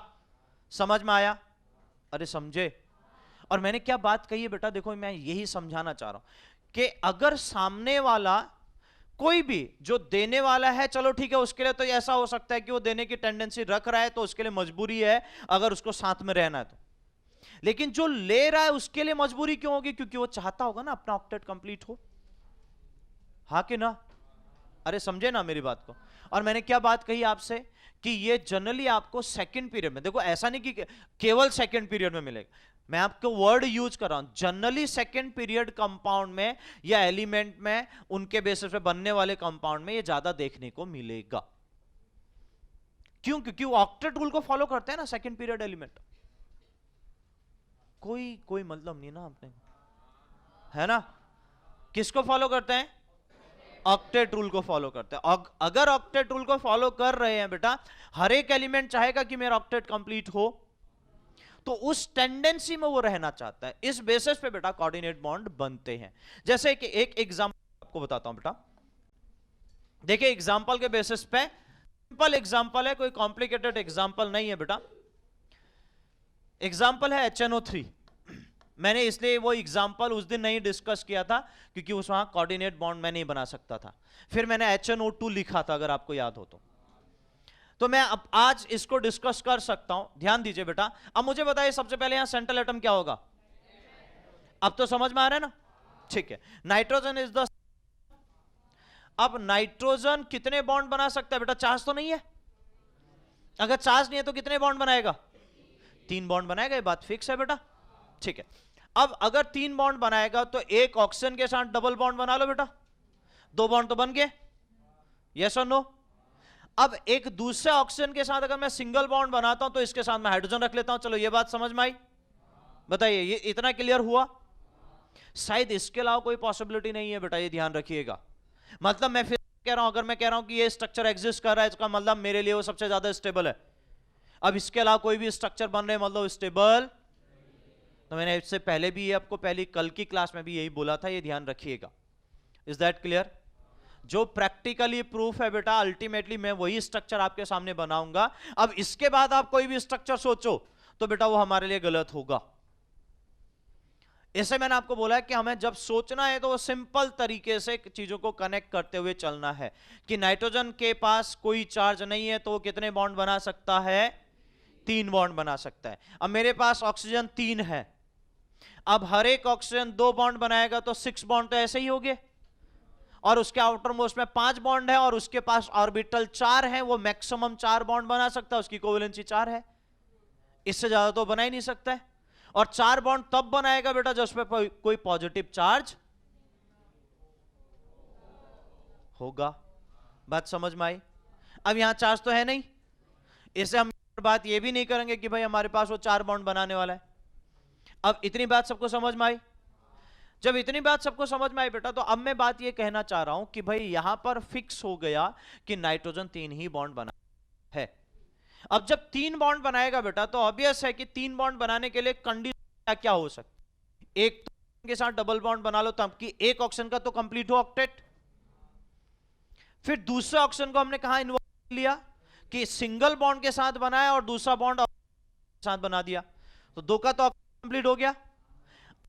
समझ में आया? अरे समझे? और मैंने क्या बात कही है बेटा, देखो मैं यही समझाना चाह रहा हूं कि अगर सामने वाला कोई भी जो देने वाला है, चलो ठीक है, उसके लिए तो ऐसा हो सकता है कि वो देने की टेंडेंसी रख रहा है तो उसके लिए मजबूरी है अगर उसको साथ में रहना है तो। लेकिन जो ले रहा है उसके लिए मजबूरी क्यों होगी? क्योंकि वो चाहता होगा ना अपना ऑक्टेट कंप्लीट हो, हाँ कि ना? अरे समझे ना मेरी बात को? और मैंने क्या बात कही आपसे कि ये जनरली आपको सेकंड पीरियड में, देखो ऐसा नहीं कि केवल सेकंड पीरियड में मिलेगा, मैं आपको वर्ड यूज कर रहा हूं, जनरली सेकंड पीरियड कंपाउंड में या एलिमेंट में, उनके बेसिस पे बनने वाले कंपाउंड में ये ज्यादा देखने को मिलेगा। क्यों? क्योंकि वो ऑक्टेट रूल को फॉलो करते हैं ना सेकंड पीरियड एलिमेंट। कोई मतलब नहीं ना आपने, है ना? किसको फॉलो करते हैं? ऑक्टेट रूल को फॉलो करते हैं। अगर ऑक्टेट रूल को फॉलो कर रहे हैं बेटा, हर एक एलिमेंट चाहेगा कि मेरा ऑक्टेट कंप्लीट हो, तो उस टेंडेंसी में वो रहना चाहता है। इस बेसिस पे बेटा कोऑर्डिनेट बॉन्ड बनते हैं। जैसे कि एक एग्जांपल आपको बताता हूं बेटा, देखिए एग्जांपल के बेसिस पे, सिंपल एग्जांपल है, कोई कॉम्प्लिकेटेड एग्जांपल नहीं है बेटा। एग्जांपल है HNO3। मैंने इसलिए वो एग्जाम्पल उस दिन नहीं डिस्कस किया था क्योंकि उस वहां कोऑर्डिनेट बॉन्ड मैं नहीं बना सकता था। फिर मैंने HNO2 लिखा था, अगर आपको याद हो तो मैं अब आज इसको डिस्कस कर सकता हूं। ध्यान दीजिए बेटा, अब मुझे बताइए सबसे पहले यहां सेंट्रल एटम क्या होगा? अब तो समझ में आ रहा है ना? ठीक है, नाइट्रोजन इज द, अब नाइट्रोजन कितने बॉन्ड बना सकता है बेटा? चार्ज तो नहीं है। अगर चार्ज नहीं है तो कितने बॉन्ड बनाएगा? 3 बॉन्ड बनाएगा, ये बात फिक्स है बेटा। ठीक है, अब अगर 3 बॉन्ड बनाएगा तो एक ऑक्सीजन के साथ डबल बॉन्ड बना लो बेटा, 2 बॉन्ड तो बन गए, यस और नो? अब एक दूसरे ऑक्सीजन के साथ अगर मैं सिंगल बॉन्ड बनाता हूं तो इसके साथ मैं हाइड्रोजन रख लेता हूं। चलो ये बात समझ में आई? बताइए ये इतना क्लियर हुआ? शायद इसके अलावा कोई पॉसिबिलिटी नहीं है बेटा, ये ध्यान रखिएगा। मतलब मैं फिर कह रहा हूं, अगर मैं कह रहा हूं कि ये स्ट्रक्चर एग्जिस्ट कर रहा है, इसका मतलब मेरे लिए वो सबसे ज्यादा स्टेबल है। अब इसके अलावा कोई भी स्ट्रक्चर बन रहे मतलब स्टेबल, तो मैंने इससे पहले भी ये आपको पहली कल की क्लास में भी यही बोला था, ये ध्यान रखिएगा। Is that clear? जो प्रैक्टिकली प्रूफ है बेटा, अल्टीमेटली मैं वही स्ट्रक्चर आपके सामने बनाऊंगा। अब इसके बाद आप कोई भी स्ट्रक्चर सोचो तो बेटा वो हमारे लिए गलत होगा। इसे मैंने आपको बोला है कि हमें जब सोचना है तो वो सिंपल तरीके से चीजों को कनेक्ट करते हुए चलना है कि नाइट्रोजन के पास कोई चार्ज नहीं है तो वो कितने बॉन्ड बना सकता है? 3 बॉन्ड बना सकता है। अब मेरे पास ऑक्सीजन 3 है, अब हर एक ऑक्सीजन 2 बॉन्ड बनाएगा तो 6 बॉन्ड तो ऐसे ही हो गए, और उसके आउटर मोस्ट में 5 बॉन्ड है और उसके पास ऑर्बिटल 4 है, वो मैक्सिमम 4 बॉन्ड बना सकता है, उसकी कोवेलेंसी 4 है, इससे ज्यादा तो बना ही नहीं सकता है। और 4 बॉन्ड तब बनाएगा बेटा जब उस पर कोई पॉजिटिव चार्ज होगा। बात समझ में आई? अब यहां चार्ज तो है नहीं, इसे हम बात ये भी नहीं करेंगे कि भाई हमारे पास वो 4 बॉन्ड बनाने वाला है। अब इतनी बात सबको समझ में आई? जब इतनी बात सबको समझ में आई बेटा, तो अब मैं बात ये कहना चाह रहा हूं कि भाई यहां पर फिक्स हो गया कि नाइट्रोजन 3 ही बॉन्ड बना है। अब जब 3 बॉन्ड बनाएगा बेटा तो ऑब्वियस है कि 3 बॉन्ड बनाने के लिए कंडीशन क्या हो सकती? एक तो के साथ डबल बॉन्ड बना लो ताकि एक ऑक्सीजन का तो कंप्लीट हो ऑक्टेट। फिर दूसरे ऑक्सीजन को हमने कहां इन्वॉल्व लिया कि सिंगल बॉन्ड के साथ बनाया और दूसरा बॉन्ड साथ बना दिया, तो 2 का तो कंप्लीट हो गया।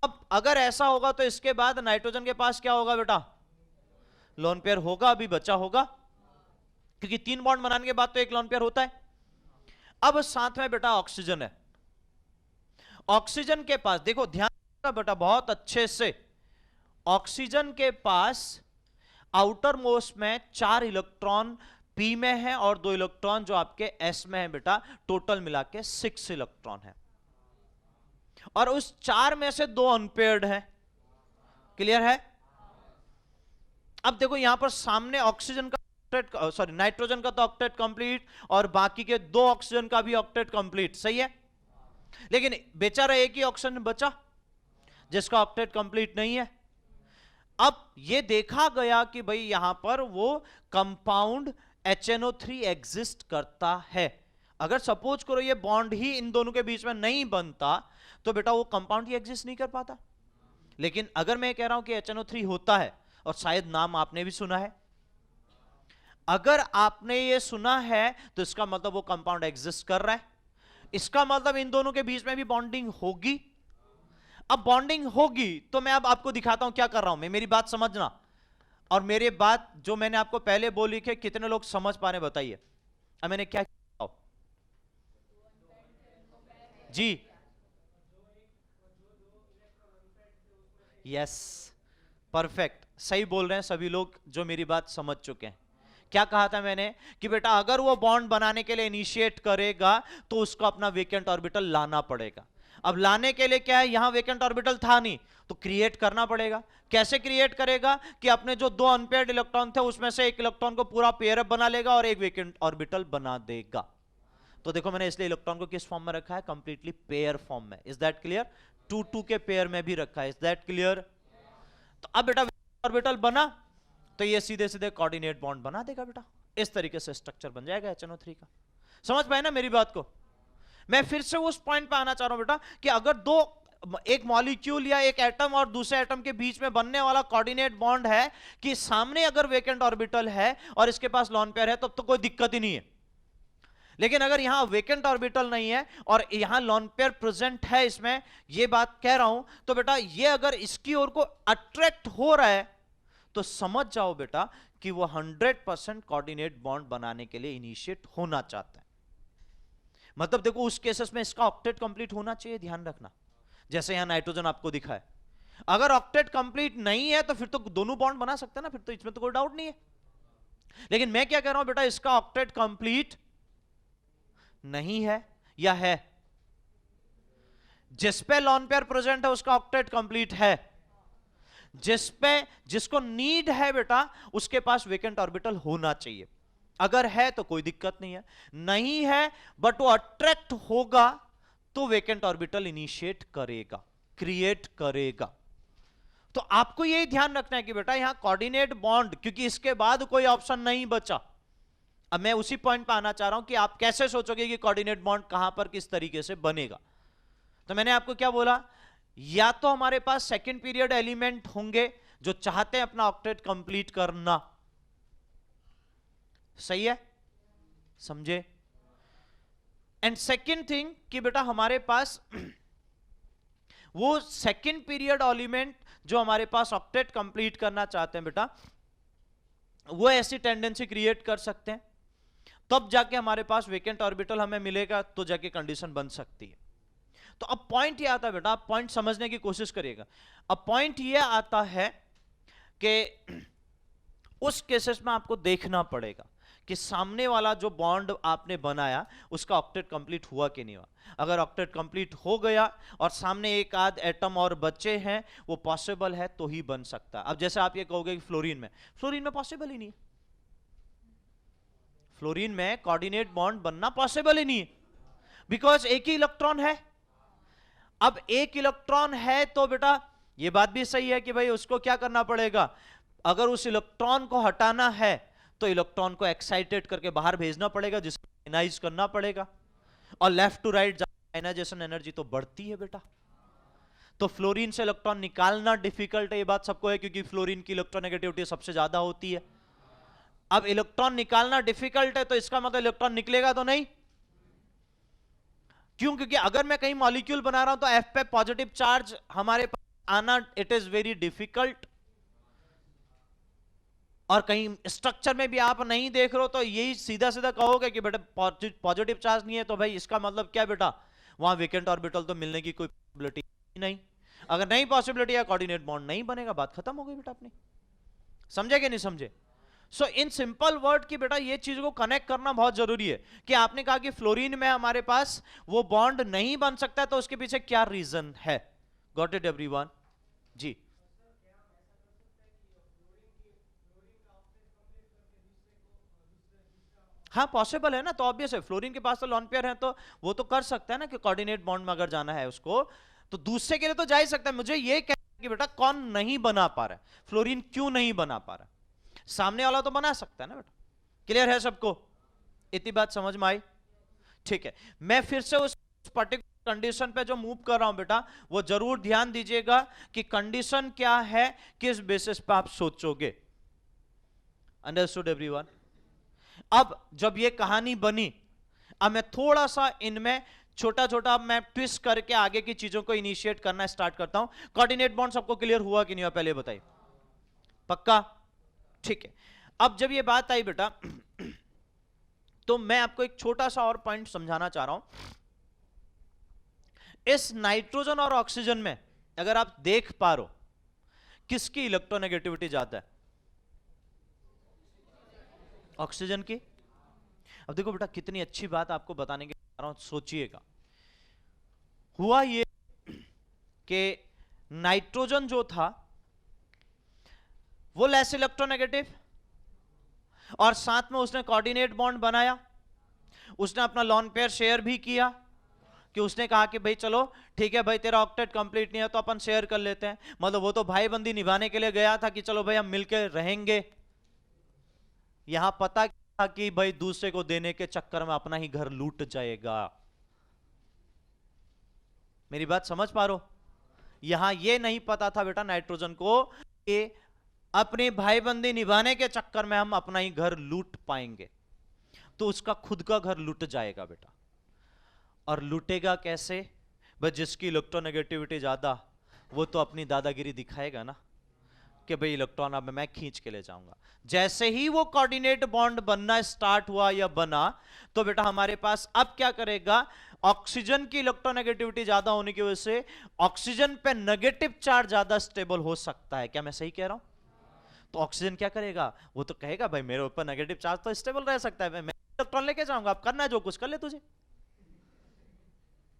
अब अगर ऐसा होगा तो इसके बाद नाइट्रोजन के पास क्या होगा बेटा, लोन पेयर होगा, अभी बचा होगा, क्योंकि 3 बॉन्ड बनाने के बाद तो एक लोन पेयर होता है। अब साथ में बेटा ऑक्सीजन है। ऑक्सीजन के पास देखो, ध्यान रखना बेटा बहुत अच्छे से, ऑक्सीजन के पास आउटर मोस्ट में 4 इलेक्ट्रॉन पी में है और 2 इलेक्ट्रॉन जो आपके एस में है बेटा, टोटल मिला के 6 इलेक्ट्रॉन है, और उस 4 में से 2 अनपेयर्ड है। क्लियर है? अब देखो यहां पर सामने ऑक्सीजन का सॉरी नाइट्रोजन का तो ऑक्टेट कंप्लीट, और बाकी के 2 ऑक्सीजन का भी ऑक्टेट कंप्लीट, सही है। लेकिन बेचारा एक ही ऑक्सीजन बचा जिसका ऑक्टेट कंप्लीट नहीं है। अब यह देखा गया कि भाई यहां पर वो कंपाउंड HNO3 एग्जिस्ट करता है। अगर सपोज करो ये बॉन्ड ही इन दोनों के बीच में नहीं बनता तो बेटा वो कंपाउंड ही एग्जिस्ट नहीं कर पाता। लेकिन अगर मैं कह रहा हूं कि HNO3 होता है, और शायद नाम आपने भी सुना है, अगर आपने ये सुना है तो इसका मतलब वो कंपाउंड एग्जिस्ट कर रहा है, इसका मतलब इन दोनों के बीच में भी बॉन्डिंग होगी। अब बॉन्डिंग होगी तो मैं अब आपको दिखाता हूं क्या कर रहा हूं मैं, मेरी बात समझना, और मेरे बात जो मैंने आपको पहले बोली कि कितने लोग समझ पा रहे बताइए। अब मैंने क्या किया जी, यस परफेक्ट, सही बोल रहे हैं सभी लोग जो मेरी बात समझ चुके हैं। क्या कहा था मैंने कि बेटा अगर वो बॉन्ड बनाने के लिए इनिशिएट करेगा तो उसको अपना वेकेंट ऑर्बिटल लाना पड़ेगा। अब लाने के लिए क्या है, यहां वेकेंट ऑर्बिटल था नहीं तो क्रिएट करना पड़ेगा। कैसे क्रिएट करेगा कि अपने जो 2 अनपेयर्ड इलेक्ट्रॉन थे उसमें से एक इलेक्ट्रॉन को पूरा पेयर अप बना लेगा और एक वेकेंट ऑर्बिटल बना देगा। तो देखो मैंने इसलिए इलेक्ट्रॉन को किस फॉर्म में रखा है, कंप्लीटली पेयर फॉर्म में। Is that clear? 2-2 के पेयर में भी रखा है। Is that clear? तो अब बेटा ऑर्बिटल बना तो ये सीधे सीधे कोऑर्डिनेट बॉन्ड बना देगा बेटा, इस तरीके से स्ट्रक्चर बन जाएगा HNO3 का। समझ पाए ना मेरी बात को? मैं फिर से उस पॉइंट पे आना चाह रहा हूं बेटा कि अगर एक मॉलिक्यूल या एक एटम और दूसरे एटम के बीच में बनने वाला कोऑर्डिनेट बॉन्ड है कि सामने अगर वेकेंट ऑर्बिटल है और इसके पास लॉन पेयर है तब तो कोई दिक्कत ही नहीं है। लेकिन अगर यहां वेकेंट ऑर्बिटल नहीं है और यहां लॉन पेयर प्रेजेंट है, इसमें ये बात कह रहा हूं, तो बेटा ये अगर इसकी ओर को अट्रैक्ट हो रहा है तो समझ जाओ बेटा कि वो 100% कोऑर्डिनेट बॉन्ड बनाने के लिए इनिशिएट होना चाहता है। मतलब देखो उस केसेस में इसका ऑक्टेट कंप्लीट होना चाहिए, ध्यान रखना। जैसे यहां नाइट्रोजन आपको दिखा है, अगर ऑक्टेट कंप्लीट नहीं है तो फिर तो दोनों बॉन्ड बना सकते हैं ना, फिर तो इसमें तो कोई डाउट नहीं है। लेकिन मैं क्या कह रहा हूं बेटा, इसका ऑक्टेट कंप्लीट नहीं है या है? जिस पे लॉन पेयर प्रेजेंट है उसका ऑक्टेट कंप्लीट है, जिसको नीड है बेटा उसके पास वेकेंट ऑर्बिटल होना चाहिए। अगर है तो कोई दिक्कत नहीं है, नहीं है बट वो अट्रैक्ट होगा तो वेकेंट ऑर्बिटल इनिशिएट करेगा, क्रिएट करेगा। तो आपको यही ध्यान रखना है कि बेटा यहां कोऑर्डिनेट बॉन्ड, क्योंकि इसके बाद कोई ऑप्शन नहीं बचा। अब मैं उसी पॉइंट पे आना चाह रहा हूं कि आप कैसे सोचोगे कि कोऑर्डिनेट बॉन्ड कहां पर किस तरीके से बनेगा। तो मैंने आपको क्या बोला, या तो हमारे पास सेकंड पीरियड एलिमेंट होंगे जो चाहते हैं अपना ऑक्टेट कंप्लीट करना, सही है, समझे? एंड सेकंड थिंग कि बेटा हमारे पास वो सेकंड पीरियड एलिमेंट जो हमारे पास ऑक्टेट कंप्लीट करना चाहते हैं बेटा, वो ऐसी टेंडेंसी क्रिएट कर सकते हैं, तब जाके हमारे पास वेकेंट ऑर्बिटल हमें मिलेगा, तो जाके कंडीशन बन सकती है। तो अब पॉइंट ये आता है बेटा, पॉइंट समझने की कोशिश करिएगा। अब पॉइंट ये आता है कि उस केसेस में आपको देखना पड़ेगा कि सामने वाला जो बॉन्ड आपने बनाया उसका ऑक्टेट कंप्लीट हुआ कि नहीं हुआ। अगर ऑक्टेट कंप्लीट हो गया और सामने एक आध एटम और बचे हैं, वो पॉसिबल है तो ही बन सकता है। अब जैसे आप ये कहोगे कि फ्लोरीन में पॉसिबल ही नहीं है, फ्लोरीन में कोऑर्डिनेट बॉन्ड बनना पॉसिबल ही नहीं है, बिकॉज एक ही इलेक्ट्रॉन है। अब एक इलेक्ट्रॉन है तो बेटा ये बात भी सही है कि भाई उसको क्या करना पड़ेगा, अगर उस इलेक्ट्रॉन को हटाना है तो इलेक्ट्रॉन को एक्साइटेड करके बाहर भेजना पड़ेगा, जिसको आयनाइज करना पड़ेगा, और left to right ionisation energy तो बढ़ती है बेटा। तो फ्लोरीन से इलेक्ट्रॉन निकालना डिफिकल्ट है, ये बात सबको है, क्योंकि फ्लोरीन की इलेक्ट्रोनेगेटिविटी सबसे ज्यादा होती है। अब इलेक्ट्रॉन निकालना डिफिकल्ट है तो इसका मतलब इलेक्ट्रॉन निकलेगा तो नहीं, क्यों? क्योंकि अगर मैं कहीं मॉलिक्यूल बना रहा हूं तो F पे पॉजिटिव चार्ज हमारे पास आना इट इज वेरी डिफिकल्ट, और कहीं स्ट्रक्चर में भी आप नहीं देख रहे हो तो यही सीधा सीधा कहोगे कि बेटा पॉजिटिव चार्ज नहीं है, तो भाई इसका मतलब क्या बेटा, वहां वेकेंट ऑर्बिटल तो मिलने की कोई पॉसिबिलिटी नहीं। अगर नहीं पॉसिबिलिटी है, कोऑर्डिनेट बॉन्ड नहीं बनेगा, बात खत्म हो गई बेटा अपनी। समझे कि नहीं समझे? सो इन सिंपल वर्ड की बेटा ये चीज को कनेक्ट करना बहुत जरूरी है कि आपने कहा कि फ्लोरीन में हमारे पास वो बॉन्ड नहीं बन सकता, तो उसके पीछे क्या रीजन है? Got it everyone? जी हाँ पॉसिबल है ना, तो ऑब्वियस है, फ्लोरीन के पास तो लॉन पेयर है तो वो तो कर सकता है ना कि कोऑर्डिनेट बॉन्ड में अगर जाना है उसको तो दूसरे के लिए तो जा ही सकता है। मुझे ये कहना है कि बेटा कौन नहीं बना पा रहा है, फ्लोरीन क्यों नहीं बना पा रहा है? सामने वाला तो बना सकता है ना बेटा। क्लियर है सबको? इतनी बात समझ में आई? ठीक है, मैं फिर से उस पर्टिकुलर कंडीशन पे जो मूव कर रहा हूं बेटा, वो जरूर ध्यान दीजिएगा कि कंडीशन क्या है, किस बेसिस पे आप सोचोगे। Understood everyone? अब जब ये कहानी बनी, अब मैं थोड़ा सा इनमें छोटा छोटा मैं ट्विस्ट करके आगे की चीजों को इनिशिएट करना स्टार्ट करता हूं। कोऑर्डिनेट बॉन्ड सबको क्लियर हुआ कि नहीं हुआ, पहले बताइए। पक्का? ठीक है, अब जब ये बात आई बेटा तो मैं आपको एक छोटा सा और पॉइंट समझाना चाह रहा हूं। इस नाइट्रोजन और ऑक्सीजन में अगर आप देख पा रहे हो, किसकी इलेक्ट्रोनेगेटिविटी ज्यादा है? ऑक्सीजन की। अब देखो बेटा कितनी अच्छी बात आपको बताने के जा रहा हूं, सोचिएगा। हुआ ये कि नाइट्रोजन जो था वो लेस इलेक्ट्रोनेगेटिव, और साथ में उसने कोऑर्डिनेट बॉन्ड बनाया, उसने अपना लॉन पेयर शेयर भी किया, कि उसने कहा कि भाई चलो ठीक है भाई, तेरा ऑक्टेट कंप्लीट नहीं है तो अपन शेयर कर लेते हैं। मतलब वो तो भाईबंदी निभाने के लिए गया था कि चलो भाई हम मिलके रहेंगे। यहां पता था कि भाई दूसरे को देने के चक्कर में अपना ही घर लूट जाएगा। मेरी बात समझ पा रहे हो? यहां यह नहीं पता था बेटा नाइट्रोजन को कि अपनी भाईबंदी निभाने के चक्कर में हम अपना ही घर लूट पाएंगे, तो उसका खुद का घर लूट जाएगा बेटा। और लूटेगा कैसे? बस जिसकी इलेक्ट्रोनेगेटिविटी ज्यादा, वो तो अपनी दादागिरी दिखाएगा ना कि भाई इलेक्ट्रॉन अब मैं खींच के ले जाऊंगा। जैसे ही वो कोऑर्डिनेट बॉन्ड बनना स्टार्ट हुआ या बना, तो बेटा हमारे पास अब क्या करेगा, ऑक्सीजन की इलेक्ट्रोनेगेटिविटी ज्यादा होने की वजह से ऑक्सीजन पे नेगेटिव चार्ज ज्यादा स्टेबल हो सकता है। क्या मैं सही कह रहा हूं? तो ऑक्सीजन क्या करेगा, वो तो कहेगा भाई मेरे ऊपर नेगेटिव चार्ज तो स्टेबल रह सकता है, मैं इलेक्ट्रॉन लेके जाऊंगा, अब करना है जो कुछ कर ले तुझे।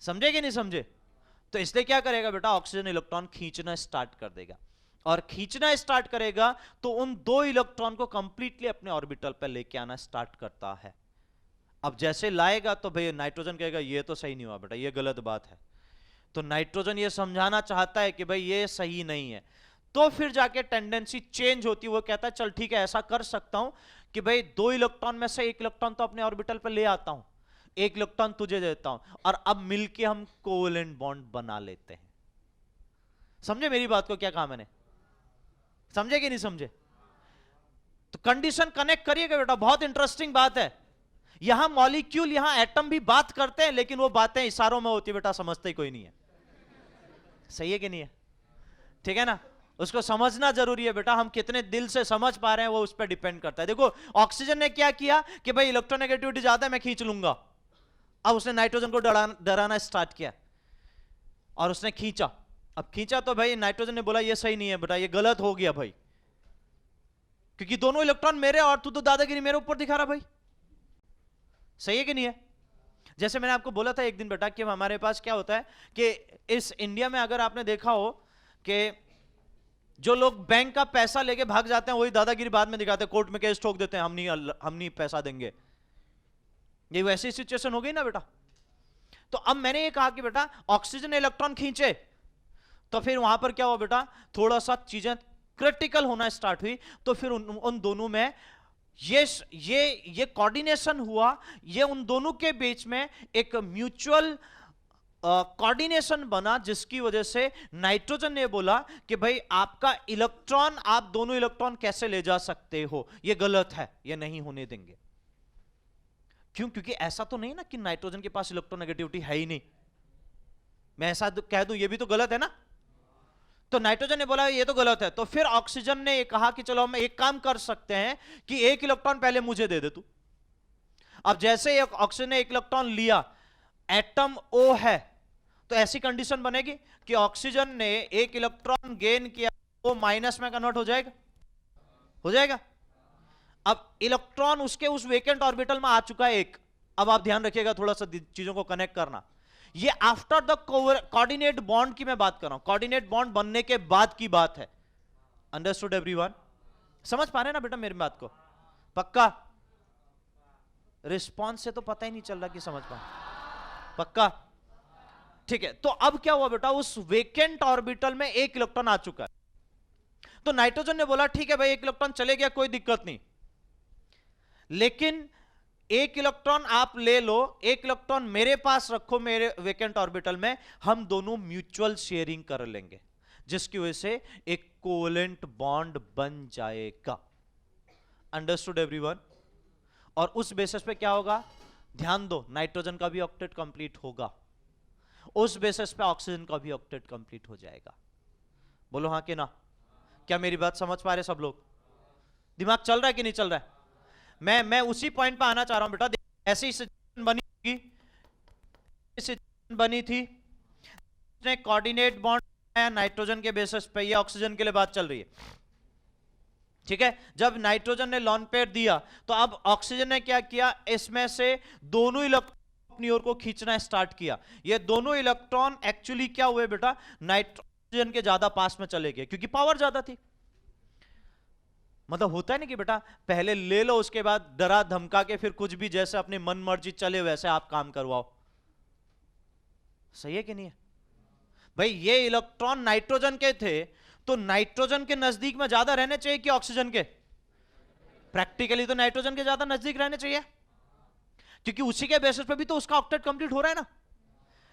समझे कि नहीं समझे? तो इसलिए क्या करेगा बेटा, ऑक्सीजन इलेक्ट्रॉन खींचना स्टार्ट कर देगा, और खींचना स्टार्ट करेगा तो उन दो इलेक्ट्रॉन को कंप्लीटली अपने ऑर्बिटल पर लेके आना स्टार्ट करता है। अब जैसे लाएगा तो भाई नाइट्रोजन कहेगा ये तो सही नहीं हुआ बेटा, ये गलत बात है। तो नाइट्रोजन ये समझाना चाहता है कि भाई ये सही नहीं है, तो फिर जाके टेंडेंसी चेंज होती है। वो कहता है चल ठीक है, ऐसा कर सकता हूं कि भाई दो इलेक्ट्रॉन में से एक इलेक्ट्रॉन तो अपने ऑर्बिटल पर ले आता हूं, एक इलेक्ट्रॉन तुझे देता हूं, और अब मिलके हम कोवेलेंट बॉन्ड बना लेते हैं। समझे मेरी बात को? क्या कहा मैंने? समझे कि नहीं समझे? तो कंडीशन कनेक्ट करिएगा बेटा, बहुत इंटरेस्टिंग बात है। यहां मॉलिक्यूल, यहां एटम भी बात करते हैं, लेकिन वो बातें इशारों में होती है बेटा, समझते ही कोई नहीं है। सही है कि नहीं है? ठीक है ना? उसको समझना जरूरी है बेटा, हम कितने दिल से समझ पा रहे हैं वो उस पर डिपेंड करता है। देखो ऑक्सीजन ने क्या किया कि भाई इलेक्ट्रोनेगेटिविटी ज्यादा है, मैं खींच लूंगा। अब उसने नाइट्रोजन को डराना स्टार्ट किया, और उसने खींचा। अब खींचा तो भाई नाइट्रोजन ने बोला ये सही नहीं है बेटा, ये गलत हो गया भाई, क्योंकि दोनों इलेक्ट्रॉन मेरे, और तू तो दादागिरी मेरे ऊपर दिखा रहा भाई। सही है कि नहीं है? जैसे मैंने आपको बोला था एक दिन बेटा कि हमारे पास क्या होता है कि इस इंडिया में अगर आपने देखा हो कि जो लोग बैंक का पैसा लेके भाग जाते हैं वही दादागिरी बाद में दिखाते हैं, कोर्ट में केस ठोक देते हैं, हम नहीं पैसा देंगे। ये वैसी सिचुएशन हो गई ना बेटा। तो अब मैंने ये कहा कि बेटा ऑक्सीजन इलेक्ट्रॉन खींचे, तो फिर वहां पर क्या हुआ बेटा, थोड़ा सा चीजें क्रिटिकल होना स्टार्ट हुई। तो फिर उन दोनों में ये कोऑर्डिनेशन हुआ, ये उन दोनों के बीच में एक म्यूचुअल कोऑर्डिनेशन बना, जिसकी वजह से नाइट्रोजन ने बोला कि भाई आपका इलेक्ट्रॉन, आप दोनों इलेक्ट्रॉन कैसे ले जा सकते हो, ये गलत है, ये नहीं होने देंगे। क्यों? क्योंकि ऐसा तो नहीं ना कि नाइट्रोजन के पास इलेक्ट्रोनेगेटिविटी है ही नहीं। मैं ऐसा कह दूं ये भी तो गलत है ना। तो नाइट्रोजन ने बोला ये तो गलत है, तो फिर ऑक्सीजन ने ये कहा कि चलो हम एक काम कर सकते हैं कि एक इलेक्ट्रॉन पहले मुझे दे दे तू। अब जैसे ऑक्सीजन ने एक इलेक्ट्रॉन लिया, एटम O है, तो ऐसी कंडीशन बनेगी कि ऑक्सीजन ने एक इलेक्ट्रॉन गेन किया, वो माइनस में कन्वर्ट हो जाएगा, हो जाएगा। अब इलेक्ट्रॉन उसके उस वेकेंट ऑर्बिटल में आ चुका है एक। अब आप ध्यान रखिएगा, थोड़ा सा चीजों को कनेक्ट करना। ये आफ्टर द कोऑर्डिनेट बॉन्ड की मैं बात कर रहा हूं, कोऑर्डिनेट बॉन्ड बनने के बाद की बात है। Understood everyone? समझ पा रहे हैं ना बेटा मेरी बात को? पक्का? रिस्पॉन्स से तो पता ही नहीं चल रहा कि समझ पा। पक्का? ठीक है। तो अब क्या हुआ बेटा, उस वेकेंट ऑर्बिटल में एक इलेक्ट्रॉन आ चुका है। तो नाइट्रोजन ने बोला ठीक है भाई, एक इलेक्ट्रॉन चले गया, कोई दिक्कत नहीं, लेकिन एक इलेक्ट्रॉन आप ले लो, एक इलेक्ट्रॉन मेरे पास रखो मेरे वेकेंट ऑर्बिटल में, हम दोनों म्यूचुअल शेयरिंग कर लेंगे, जिसकी वजह से एक कोवेलेंट बॉन्ड बन जाएगा। Understood everyone? और उस बेसिस पे क्या होगा, ध्यान दो, नाइट्रोजन का भी ऑक्टेट कंप्लीट होगा, उस बेसिस पे ऑक्सीजन का भी ऑक्टेट कंप्लीट हो जाएगा। बोलो हाँ कि ना? क्या मेरी बात समझ पा रहे सब लोग? दिमाग चल रहा है कि नहीं चल रहा है? मैं उसी पॉइंट पे आना चाह रहा हूं बेटा। ऐसी सिचुएशन बनी होगी, सिचुएशन बनी थी, उसने कोऑर्डिनेट बॉन्ड बनाया नाइट्रोजन के बेसिस पे, ये ऑक्सीजन के लिए बात चल रही है, ठीक है। जब नाइट्रोजन ने लॉन पेयर दिया, तो अब ऑक्सीजन ने क्या किया, इसमें से दोनों इलेक्ट्रॉन अपनी ओर को खींचना स्टार्ट किया। ये दोनों इलेक्ट्रॉन एक्चुअली क्या हुए बेटा, नाइट्रोजन के ज्यादा पास में चले गए, क्योंकि पावर ज्यादा थी। मतलब होता है ना कि बेटा पहले ले लो, उसके बाद डरा धमका के फिर कुछ भी जैसे अपनी मन मर्जी चले वैसे आप काम करवाओ। सही है कि नहीं है भाई? ये इलेक्ट्रॉन नाइट्रोजन के थे, तो नाइट्रोजन के नजदीक में ज्यादा रहने चाहिए कि ऑक्सीजन के? प्रैक्टिकली तो नाइट्रोजन के ज्यादा नजदीक रहने चाहिए, क्योंकि उसी के बेसिस पे भी तो उसका ऑक्टेट कंप्लीट हो रहा है ना।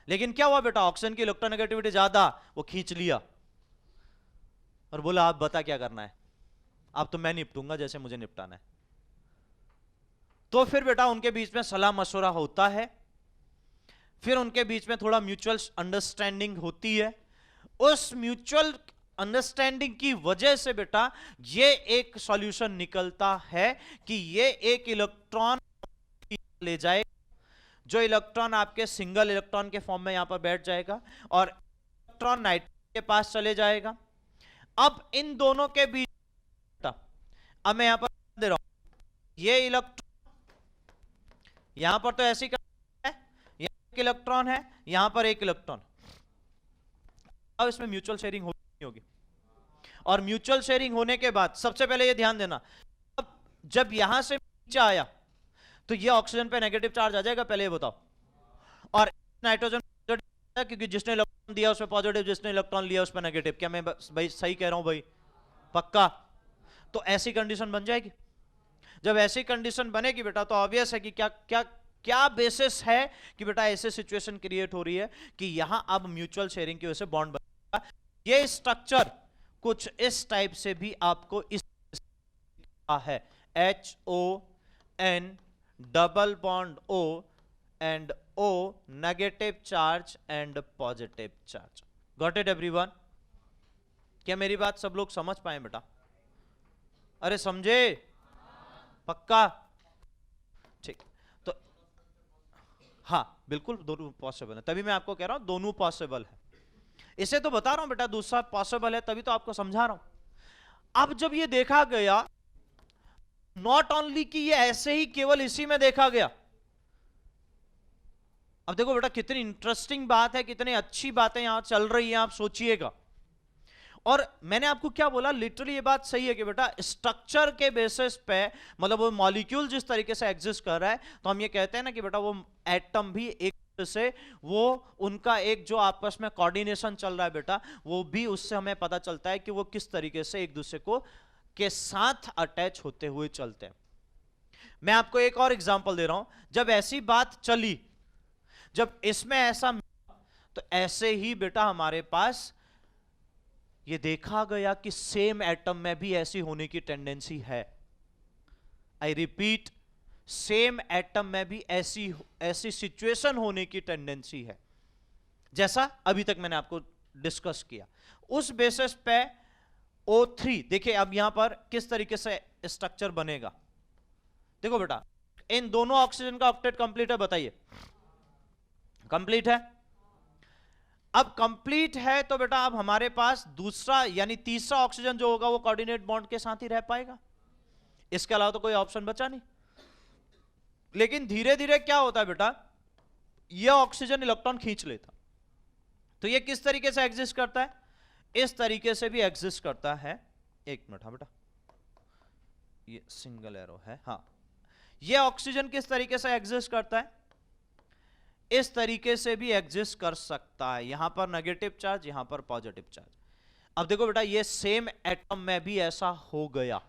लेकिन क्या हुआ बेटा, ऑक्सीजन की इलेक्ट्रोनेगेटिविटी ज्यादा, वो खींच लिया और बोला आप बता क्या करना है, अब तो मैं निपटूंगा जैसे मुझे निपटाना है। तो फिर बेटा उनके बीच में सलाह मशवरा होता है, फिर उनके बीच में थोड़ा म्यूचुअल अंडरस्टैंडिंग होती है। उस म्यूचुअल अंडरस्टैंडिंग की वजह से बेटा ये एक सॉल्यूशन निकलता है कि ये एक इलेक्ट्रॉन ले जाए, जो इलेक्ट्रॉन आपके सिंगल इलेक्ट्रॉन के फॉर्म में यहां पर बैठ जाएगा और इलेक्ट्रॉन नाइट्रोजन के पास चले जाएगा। अब इन दोनों के बीच, अब मैं यहां पर दे रहा हूं, ये इलेक्ट्रॉन यहां पर तो ऐसी है, यहां एक इलेक्ट्रॉन है, यहां पर एक इलेक्ट्रॉन। अब इसमें म्यूचुअल शेयरिंग होगी, और म्यूचुअल शेयरिंग होने के बाद सबसे पहले ये ध्यान देना, अब जब यहां से नीचे आया तो ये ऑक्सीजन पे नेगेटिव चार्ज आ जाएगा, पहले ये बताओ। और नाइट्रोजन क्योंकि जिसने इलेक्ट्रॉन दिया उस पे पॉजिटिव, जिसने इलेक्ट्रॉन लिया उस पे नेगेटिव। क्या मैं भाई सही कह रहा हूं भाई? पक्का? तो ऐसी कंडीशन बन जाएगी। जब ऐसी कंडीशन बनेगी बेटा, तो ऑब्वियस है कि क्या क्या क्या बेसिस है कि बेटा ऐसे सिचुएशन क्रिएट हो रही है कि यहां अब म्यूचुअल शेयरिंग की वजह से बॉन्ड बनेगा। ये स्ट्रक्चर कुछ इस टाइप से भी आपको इस है, HON double bond O and O negative charge and positive charge. Got it everyone? क्या मेरी बात सब लोग समझ पाए बेटा? अरे समझे? पक्का? ठीक। तो हाँ बिल्कुल दोनों पॉसिबल है, तभी मैं आपको कह रहा हूं दोनों पॉसिबल है। इसे तो बता रहा हूं बेटा दूसरा पॉसिबल है, तभी तो आपको समझा रहा हूं। अब जब ये देखा गया, नॉट ओनली कि ये ऐसे ही केवल इसी में देखा गया, अब देखो बेटा कितनी इंटरेस्टिंग बात है, कितनी अच्छी बातें यहां चल रही हैं, आप सोचिएगा। और मैंने आपको क्या बोला, लिटरली ये बात सही है कि बेटा स्ट्रक्चर के बेसिस पे, मतलब वो मॉलिक्यूल जिस तरीके से एग्जिस्ट कर रहा है, तो हम ये कहते हैं ना कि बेटा वो एटम भी एक से, वो उनका एक जो आपस में कोऑर्डिनेशन चल रहा है बेटा, वो भी उससे हमें पता चलता है कि वो किस तरीके से एक दूसरे को के साथ अटैच होते हुए चलते हैं। मैं आपको एक और एग्जांपल दे रहा हूं। जब ऐसी बात चली, जब इसमें ऐसा, तो ऐसे ही बेटा हमारे पास ये देखा गया कि सेम एटम में भी ऐसी होने की टेंडेंसी है। आई रिपीट, सेम एटम में भी ऐसी सिचुएशन होने की टेंडेंसी है, जैसा अभी तक मैंने आपको डिस्कस किया। उस बेसिस पे O3 देखिए अब यहां पर किस तरीके से स्ट्रक्चर बनेगा। देखो बेटा, इन दोनों ऑक्सीजन का ऑक्टेट कंप्लीट है, बताइए कंप्लीट है। अब कंप्लीट है तो बेटा अब हमारे पास दूसरा यानी तीसरा ऑक्सीजन जो होगा वो कोऑर्डिनेट बॉन्ड के साथ ही रह पाएगा, इसके अलावा तो कोई ऑप्शन बचा नहीं। लेकिन धीरे धीरे क्या होता है बेटा, यह ऑक्सीजन इलेक्ट्रॉन खींच लेता, तो यह किस तरीके से एग्जिस्ट करता है, इस तरीके से भी एग्जिस्ट करता है। एक मिनट, हाँ बेटा ये सिंगल एरो है, हाँ यह ऑक्सीजन किस तरीके से एग्जिस्ट करता है, इस तरीके से भी एग्जिस्ट कर सकता है। यहां पर नेगेटिव चार्ज, यहां पर पॉजिटिव चार्ज। अब देखो बेटा ये सेम एटम में भी ऐसा हो गया।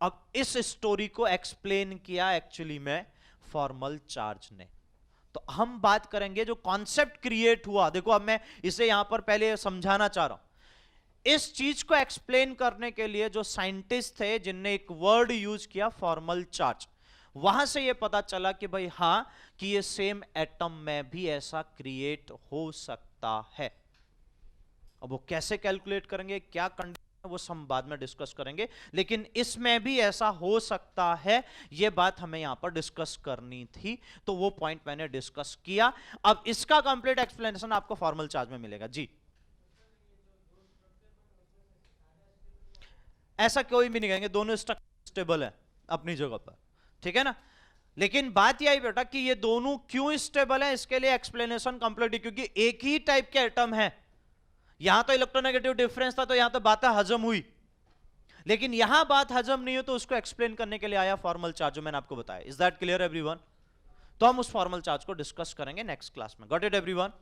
अब इस स्टोरी को एक्सप्लेन किया एक्चुअली में फॉर्मल चार्ज ने। तो हम बात करेंगे जो कॉन्सेप्ट क्रिएट हुआ। देखो अब मैं इसे यहां पर पहले समझाना चाह रहा हूं। इस चीज को एक्सप्लेन करने के लिए जो साइंटिस्ट थे जिनने एक वर्ड यूज किया फॉर्मल चार्ज, वहां से ये पता चला कि भाई हां कि ये सेम एटम में भी ऐसा क्रिएट हो सकता है। अब वो कैसे कैलकुलेट करेंगे, क्या कंडीशन, वो सब बाद में डिस्कस करेंगे, लेकिन इसमें भी ऐसा हो सकता है, ये बात हमें यहां पर डिस्कस करनी थी, तो वो पॉइंट मैंने डिस्कस किया। अब इसका कंप्लीट एक्सप्लेनेशन आपको फॉर्मल चार्ज में मिलेगा। जी ऐसा कोई भी नहीं कहेंगे, दोनों स्ट्रक्चर स्टेबल है अपनी जगह पर, ठीक है ना। लेकिन बात यह आई बेटा कि ये दोनों क्यों स्टेबल है, इसके लिए एक्सप्लेनेशन कंप्लीट है, क्योंकि एक ही टाइप के एटम है। यहां तो इलेक्ट्रोनेगेटिव डिफरेंस था तो यहां तो बातें हजम हुई, लेकिन यहां बात हजम नहीं हो तो उसको एक्सप्लेन करने के लिए आया फॉर्मल चार्ज जो मैंने आपको बताया। Is that clear everyone? तो हम उस फॉर्मल चार्ज को डिस्कस करेंगे नेक्स्ट क्लास में। Got it everyone?